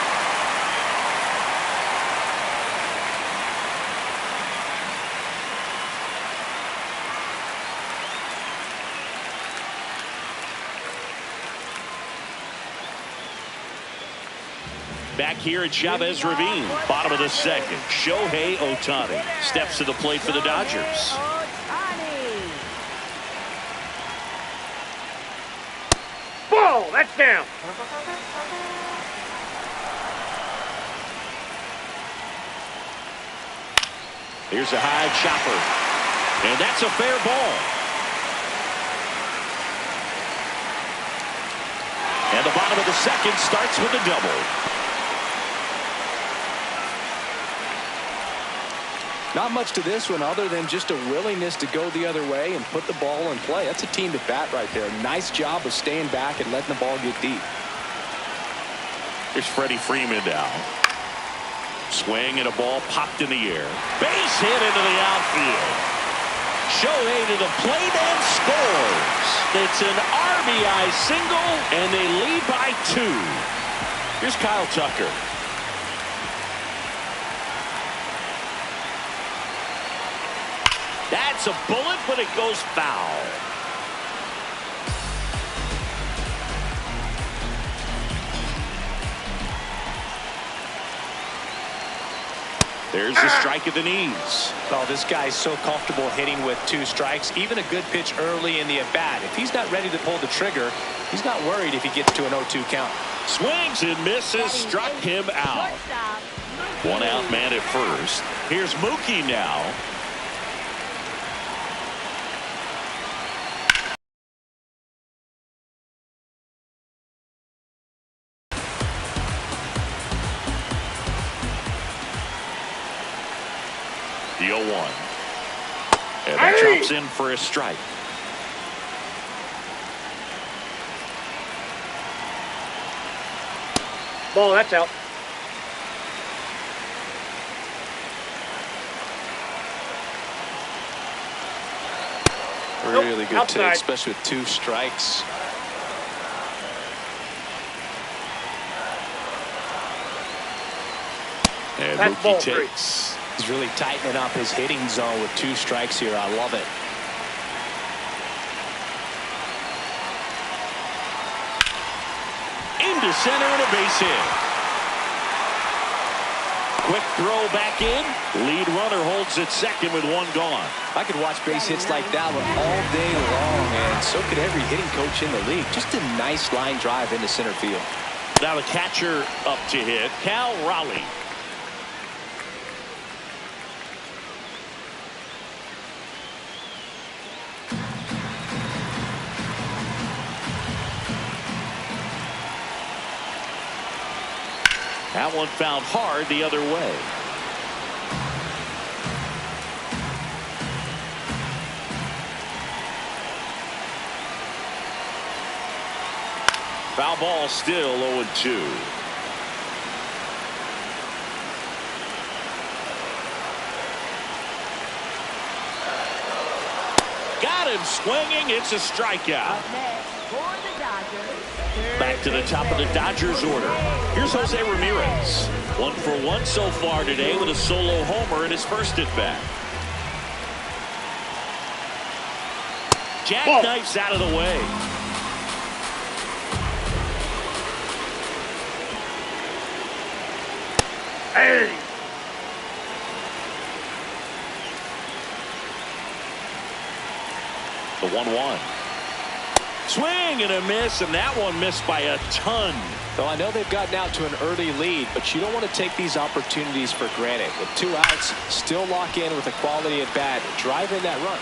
Back here at Chavez Ravine, bottom of the second. Shohei Ohtani steps to the plate for the Dodgers. Ball, that's down. Here's a high chopper, and that's a fair ball. And the bottom of the second starts with a double. Not much to this one other than just a willingness to go the other way and put the ball in play. That's a team to bat right there. Nice job of staying back and letting the ball get deep. Here's Freddie Freeman now. Swing and a ball popped in the air. Base hit into the outfield. Shohei to the plate and scores. It's an RBI single, and they lead by 2. Here's Kyle Tucker. That's a bullet, but it goes foul. There's the strike at the knees. Oh, this guy's so comfortable hitting with 2 strikes. Even a good pitch early in the at-bat. If he's not ready to pull the trigger, he's not worried if he gets to an 0-2 count. Swings and misses, struck him out. 1 out man at first. Here's Mookie now. The 0-1. And that drops in for a strike. Ball, that's out. Really good outside. take, especially with 2 strikes. And That's ball Mookie 3. takes. He's really tightening up his hitting zone with 2 strikes here. I love it. Into center and a base hit. Quick throw back in. Lead runner holds at second with 1 gone. I could watch base hits like that one all day long, and so could every hitting coach in the league. Just a nice line drive into center field. Now the catcher up to hit, Cal Raleigh. That one found hard the other way. Foul ball, still 0-2. Got him swinging. It's a strikeout. Up next for the Dodgers, Back Back to the top of the Dodgers order. Here's Jose Ramirez. 1 for 1 so far today with a solo homer in his first at bat. Jackknifes out of the way. Hey. The 1-1. Swing and a miss, and that one missed by a ton. Well, I know they've gotten out to an early lead, but you don't want to take these opportunities for granted. With 2 outs, still lock in with a quality at bat, drive in that run.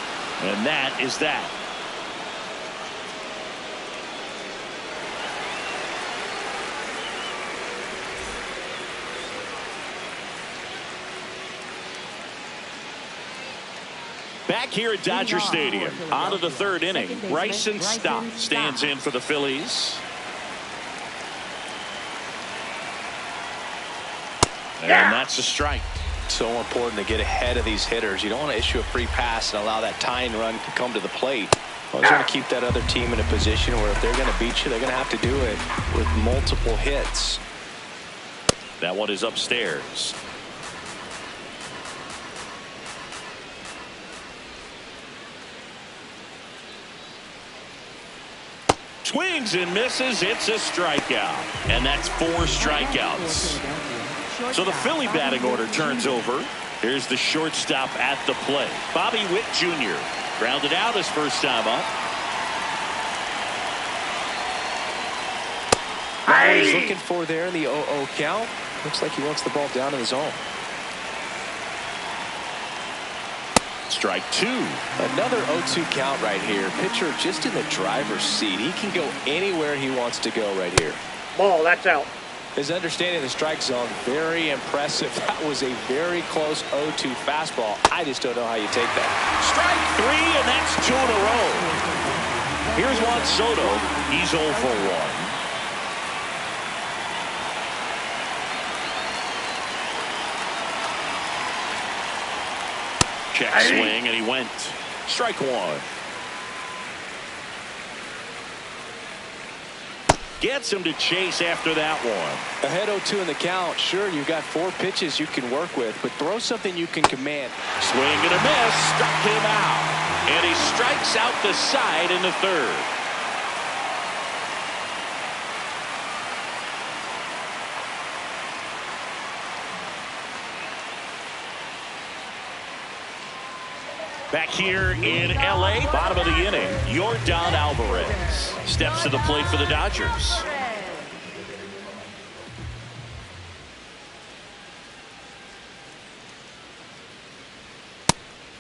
And that is that. Back here at Dodger Stadium, on to the 3rd inning. Bryson Stott stands in for the Phillies. And that's a strike. So important to get ahead of these hitters. You don't want to issue a free pass and allow that tying run to come to the plate. Always want to keep that other team in a position where if they're going to beat you, they're going to have to do it with multiple hits. That one is upstairs. Swings and misses. It's a strikeout. And that's 4 strikeouts. So the Philly batting order turns over. Here's the shortstop at the plate. Bobby Witt Jr. grounded out his first time up. What he's looking for there in the 0-0 count. Looks like he wants the ball down in the zone. Strike 2. Another 0-2 count right here. Pitcher just in the driver's seat. He can go anywhere he wants to go right here. Ball, that's out. His understanding of the strike zone, very impressive. That was a very close 0-2 fastball. I just don't know how you take that. Strike 3, and that's 2 in a row. Here's Juan Soto. He's 0 for 1. Check swing, and he went. Strike 1. Gets him to chase after that one. Ahead 0-2 in the count. Sure, you've got 4 pitches you can work with, but throw something you can command. Swing and a miss. Struck him out. And he strikes out the side in the 3rd. Back here in L.A., bottom of the inning, Yordan Alvarez steps to the plate for the Dodgers.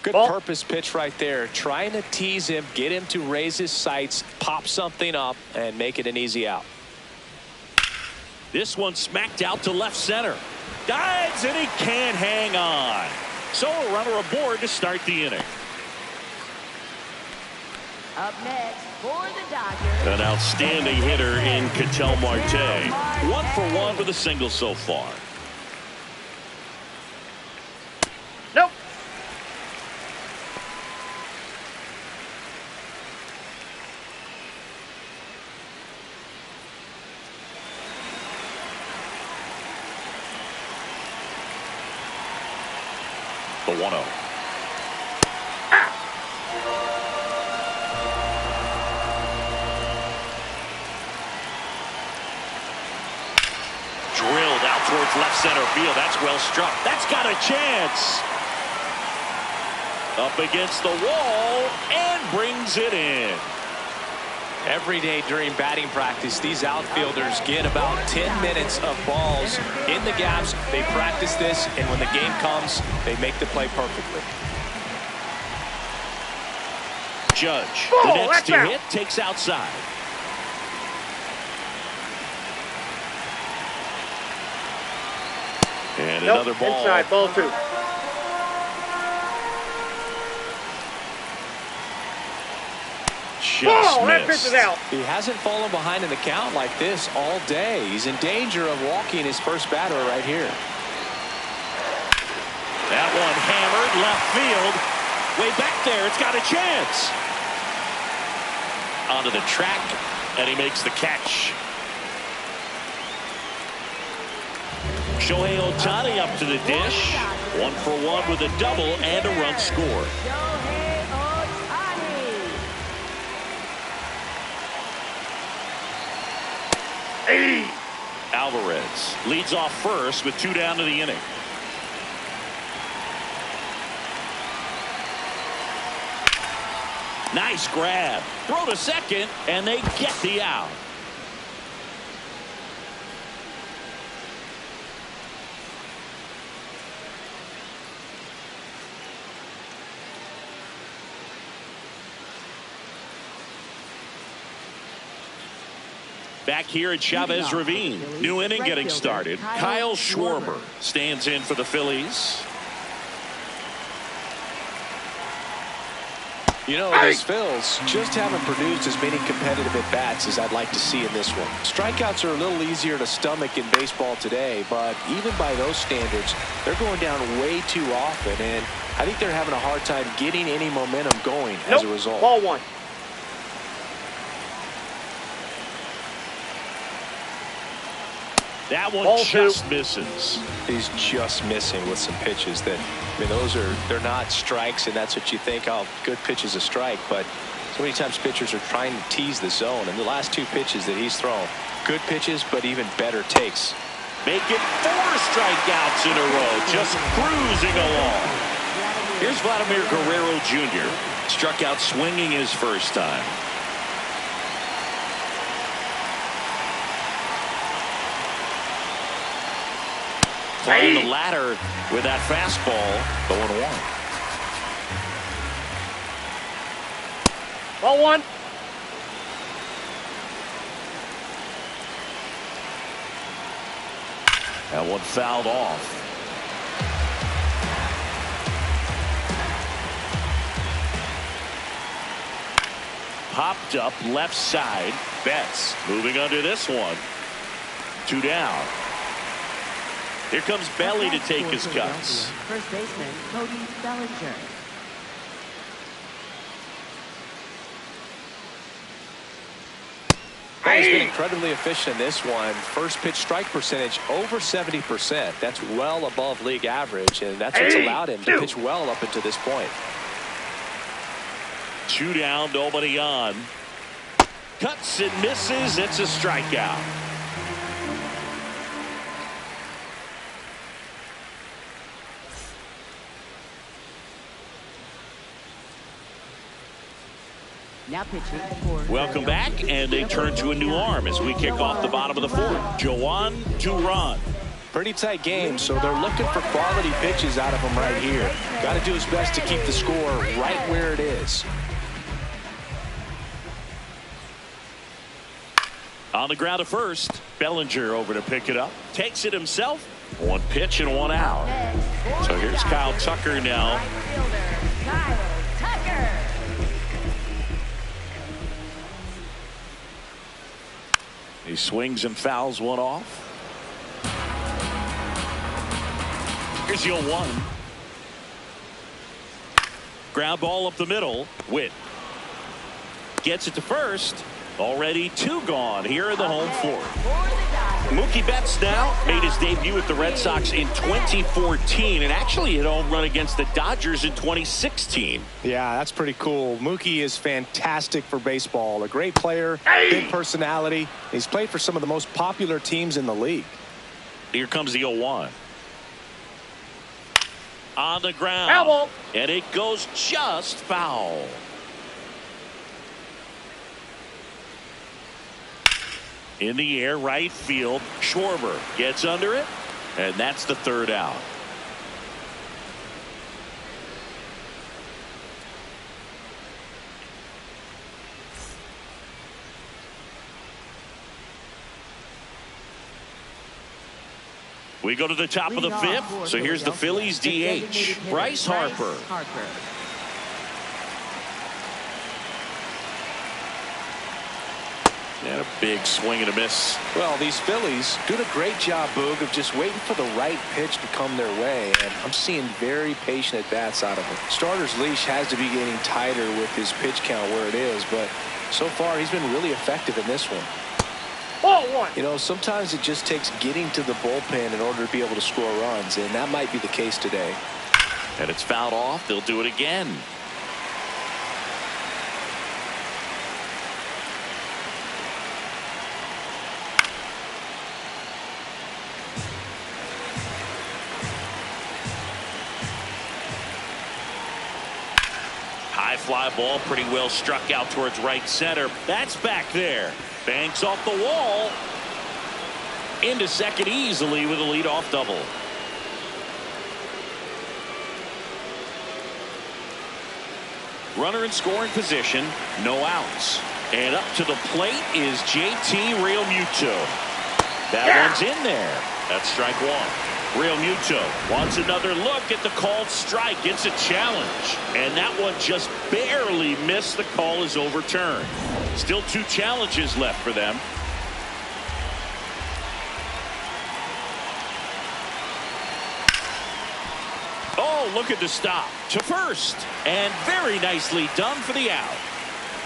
Good purpose pitch right there. Trying to tease him, get him to raise his sights, pop something up, and make it an easy out. This one smacked out to left center. Dives, and he can't hang on. So a runner aboard to start the inning. Up next for the Dodgers. An outstanding hitter in Ketel Marte. 1 for 1 with a single so far. Nope. The 1-0. Drilled out towards left center field. That's well struck. That's got a chance. Up against the wall and brings it in. Every day during batting practice, these outfielders get about 10 minutes of balls in the gaps. They practice this, and when the game comes, they make the play perfectly. Judge, Ball, the next to out. hit, takes outside. And Nope. another ball. Inside, ball 2. Just Ball, that pitch missed. is out. He hasn't fallen behind in the count like this all day. He's in danger of walking his first batter right here. That one hammered left field. Way back there. It's got a chance. Onto the track, and he makes the catch. Shohei Ohtani up to the dish. 1 for 1 with a double and a run scored. Shohei Ohtani. Hey. Alvarez leads off first with 2 down to the inning. Nice grab. Throw to second, and they get the out. Back here at Chavez Ravine. New inning getting started. Kyle Schwarber stands in for the Phillies. You know, these Phils just haven't produced as many competitive at-bats as I'd like to see in this one. Strikeouts are a little easier to stomach in baseball today, but even by those standards, they're going down way too often, and I think they're having a hard time getting any momentum going as a result. Ball 1. That one Ball just 2. misses. He's just missing with some pitches that, I mean, they're not strikes, and that's what you think, oh, good pitch is a strike, but so many times pitchers are trying to tease the zone, and the last 2 pitches that he's thrown, good pitches, but even better takes. Make it 4 strikeouts in a row, just cruising along. Here's Vladimir Guerrero Jr. Struck out swinging his first time. Climbing the ladder with that fastball. 0-1. Ball 1. That one fouled off. Popped up left side. Betts moving under this one. 2 down. Here comes Belly to take his cuts. First baseman Cody Bellinger. He's been incredibly efficient in this one. First pitch strike percentage over 70%. That's well above league average, and that's what's allowed him to pitch well up until this point. 2 down, nobody on. Cuts and misses. It's a strikeout. Now pitching for Welcome back, and they turn to a new arm as we kick off the bottom of the 4th. Joan Duran. Pretty tight game, so they're looking for quality pitches out of him right here. Got to do his best to keep the score right where it is. On the ground at first, Bellinger over to pick it up. Takes it himself. 1 pitch and 1 out. So here's Kyle Tucker now. Kyle Tucker. He swings and fouls one off. Here's 0-1. Ground ball up the middle. Witt gets it to first. Already 2 gone here in the home 4th. Mookie Betts now made his debut with the Red Sox in 2014 and actually hit a home run against the Dodgers in 2016. Yeah, that's pretty cool. Mookie is fantastic for baseball. A great player, big personality. He's played for some of the most popular teams in the league. Here comes the 0-1. On the ground. Foul ball. And it goes just foul. In the air, right field. Schwarber gets under it, and that's the 3rd out. We go to the top of the 5th. So here's the Phillies DH, Bryce Harper. And a big swing and a miss. Well, these Phillies doing a great job, Boog, of just waiting for the right pitch to come their way, and I'm seeing very patient at-bats out of him. Starter's leash has to be getting tighter with his pitch count where it is, but so far he's been really effective in this one. Ball one. You know, sometimes it just takes getting to the bullpen in order to be able to score runs, and that might be the case today. And it's fouled off. They'll do it again. High fly ball, pretty well struck out towards right center. That's back there. Banks off the wall. Into second easily with a leadoff double. Runner in scoring position, no outs. And up to the plate is JT Realmuto. That one's in there. That's strike one. Realmuto wants another look at the called strike. It's a challenge. And that one just barely missed. The call is overturned. Still 2 challenges left for them. Oh, look at the stop to first, and very nicely done for the out.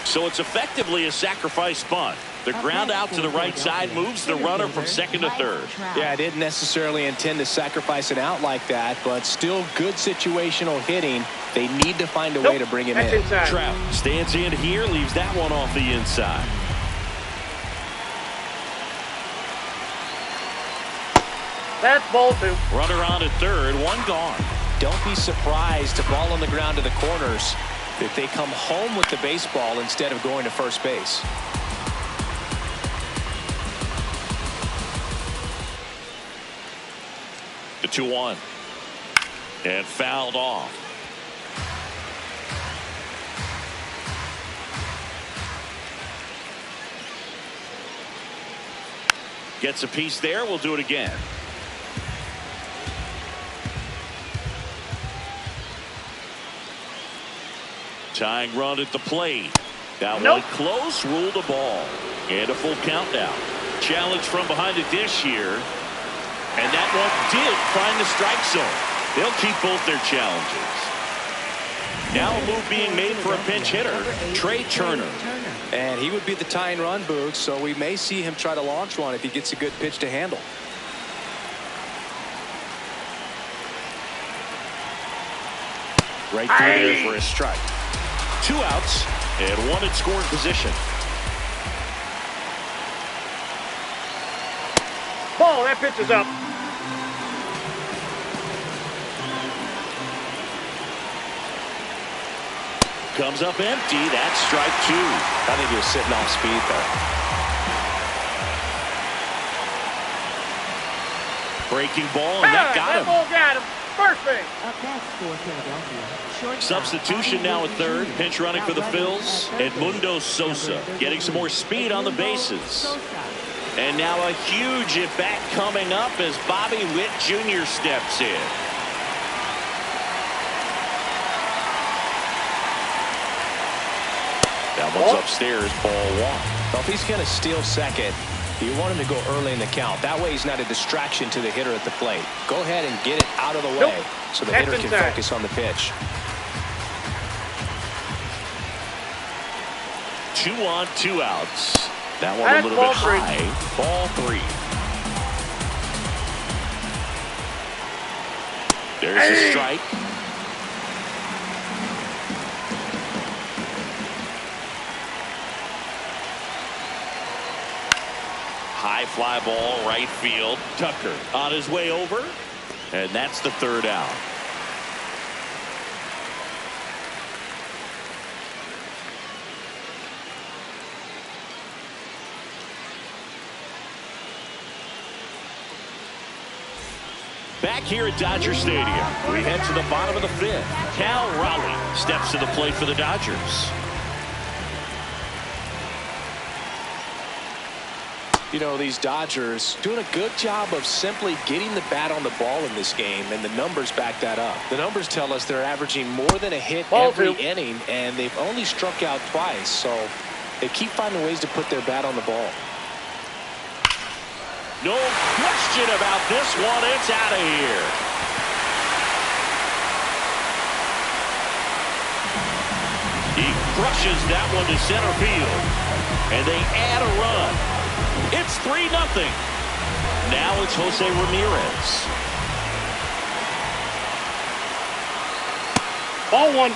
So it's effectively a sacrifice bunt. The ground out to the right side moves the runner from second to third. Yeah, I didn't necessarily intend to sacrifice an out like that, but still good situational hitting. They need to find a way to bring him in. Trout stands in here, leaves that one off the inside. That's ball two. Runner on at third, one gone. Don't be surprised to ball on the ground to the corners if they come home with the baseball instead of going to first base. The 2-1. And fouled off. Gets a piece there. We'll do it again. Tying run at the plate. That one close, ruled a ball. And a full count now. Challenge from behind the dish here. And that one did find the strike zone. They'll keep both their challenges. Now a move being made for a pinch hitter, Trey Turner. And he would be the tying run, Boog, so we may see him try to launch one if he gets a good pitch to handle. Right through there for a strike. 2 outs and 1 in scoring position. Ball, that pitch is up. Comes up empty. That's strike 2. I think he was sitting off speed there. Breaking ball, and that got him. That ball got him. First base. Up next for Philadelphia. Substitution now at third. Pinch running for the Phils. Edmundo Sosa getting some more speed on the bases. And now a huge at-bat coming up as Bobby Witt Jr. steps in. That one's upstairs, ball 1. Well, if he's going to steal second, you want him to go early in the count. That way he's not a distraction to the hitter at the plate. Go ahead and get it out of the way so the hitter can focus on the pitch. 2 on, 2 outs. That one a little bit high. Ball 3. There's a strike. High fly ball, right field. Tucker on his way over. And that's the 3rd out. Back here at Dodger Stadium, we head to the bottom of the 5th. Cal Raleigh steps to the plate for the Dodgers. You know, these Dodgers doing a good job of simply getting the bat on the ball in this game, and the numbers back that up. The numbers tell us they're averaging more than a hit every inning, and they've only struck out twice, so they keep finding ways to put their bat on the ball. No question about this one. It's out of here. He crushes that one to center field, and they add a run. It's 3-0. Now it's Jose Ramirez. Ball one.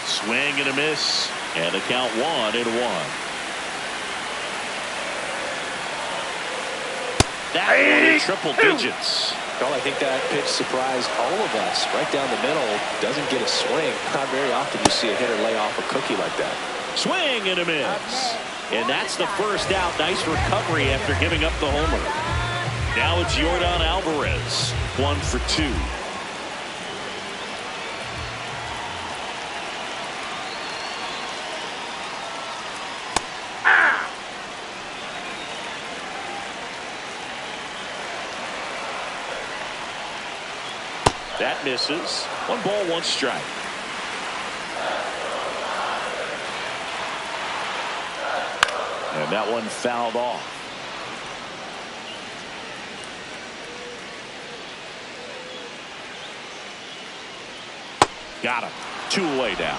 Swing and a miss, and the count 1-1. That one in triple digits. Well, I think that pitch surprised all of us. Right down the middle, doesn't get a swing. Not very often you see a hitter lay off a cookie like that. Swing and a miss. And that's the first out. Nice recovery after giving up the homer. Now it's Yordan Alvarez, 1 for 2. That misses. 1 ball, 1 strike. And that one fouled off. Got him. 2 away now.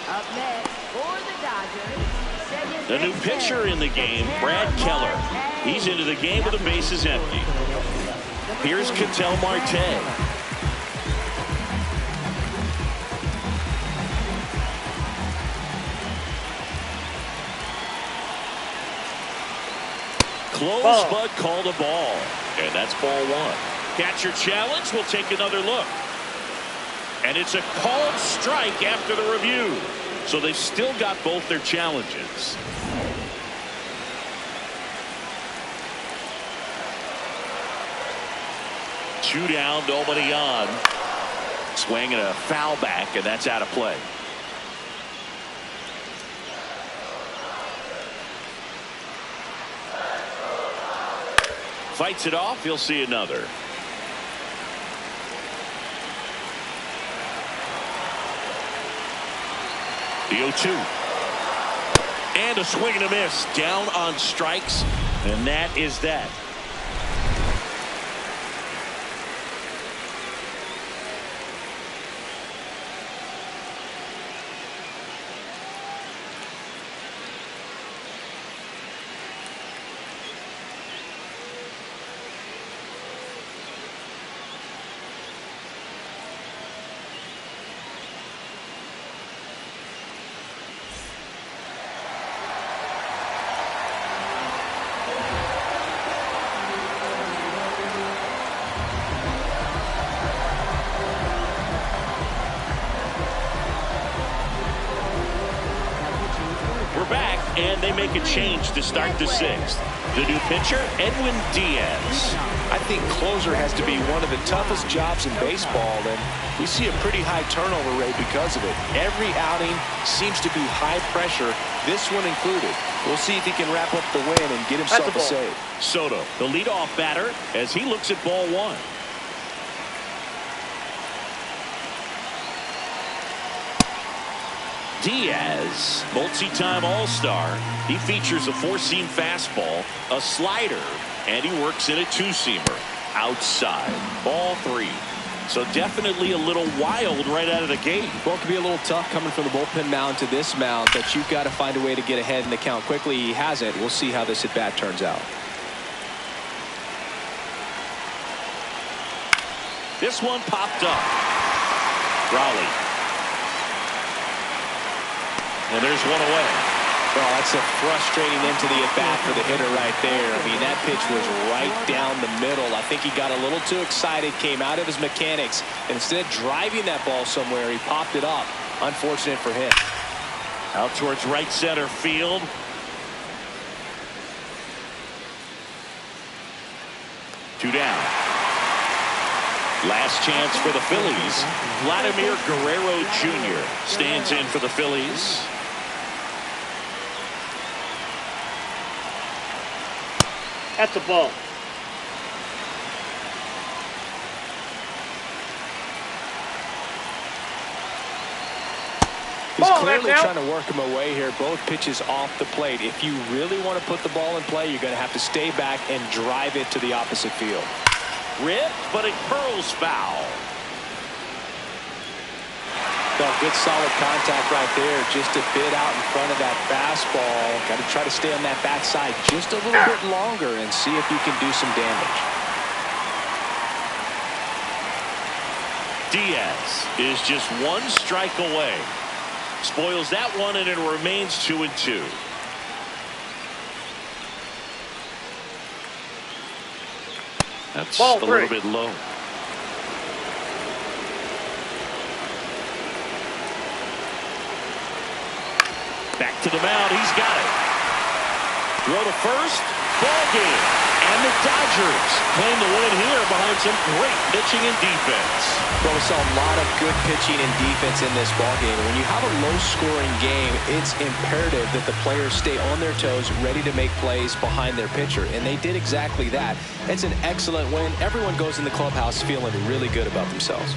Up next for the Dodgers, second The new pitcher in the game, Brad Keller. He's into the game with the bases empty. Here's Ketel Marte. Close, but called a ball. And that's ball 1. Catcher challenge. We'll take another look. And it's a called strike after the review. So they've still got both their challenges. Two down, nobody on. Swing and a foul back, and that's out of play. Fights it off. You'll see another. The 0-2. And a swing and a miss. Down on strikes. And that is that. And they make a change to start the 6th. The new pitcher, Edwin Diaz. I think closer has to be one of the toughest jobs in baseball, and we see a pretty high turnover rate because of it. Every outing seems to be high pressure, this one included. We'll see if he can wrap up the win and get himself a save. Soto, the leadoff batter, as he looks at ball 1. Diaz, multi-time All-Star. He features a 4-seam fastball, a slider, and he works in a 2-seamer. Outside. Ball 3. So definitely a little wild right out of the gate. Well, it could be a little tough coming from the bullpen mound to this mound, but you've got to find a way to get ahead in the count quickly. He hasn't. We'll see how this at-bat turns out. This one popped up. Raleigh. And there's one away. Well, that's a frustrating end to the at-bat for the hitter right there. I mean, that pitch was right down the middle. I think he got a little too excited, came out of his mechanics, and instead of driving that ball somewhere, he popped it up. Unfortunate for him. Out towards right center field. Two down. Last chance for the Phillies. Vladimir Guerrero Jr. stands in for the Phillies. That's a ball. He's clearly trying to work him away here. Both pitches off the plate. If you really want to put the ball in play, you're going to have to stay back and drive it to the opposite field. Ripped, but it curls foul. Good solid contact right there. Just a bit out in front of that fastball. Got to try to stay on that backside just a little bit longer and see if you can do some damage. Diaz is just one strike away. Spoils that one, and it remains 2-2. That's a little bit low. Back to the mound. He's got it. Throw to first. Ball game. And the Dodgers claim the win here behind some great pitching and defense. Well, we saw a lot of good pitching and defense in this ball game. When you have a low-scoring game, it's imperative that the players stay on their toes, ready to make plays behind their pitcher. And they did exactly that. It's an excellent win. Everyone goes in the clubhouse feeling really good about themselves.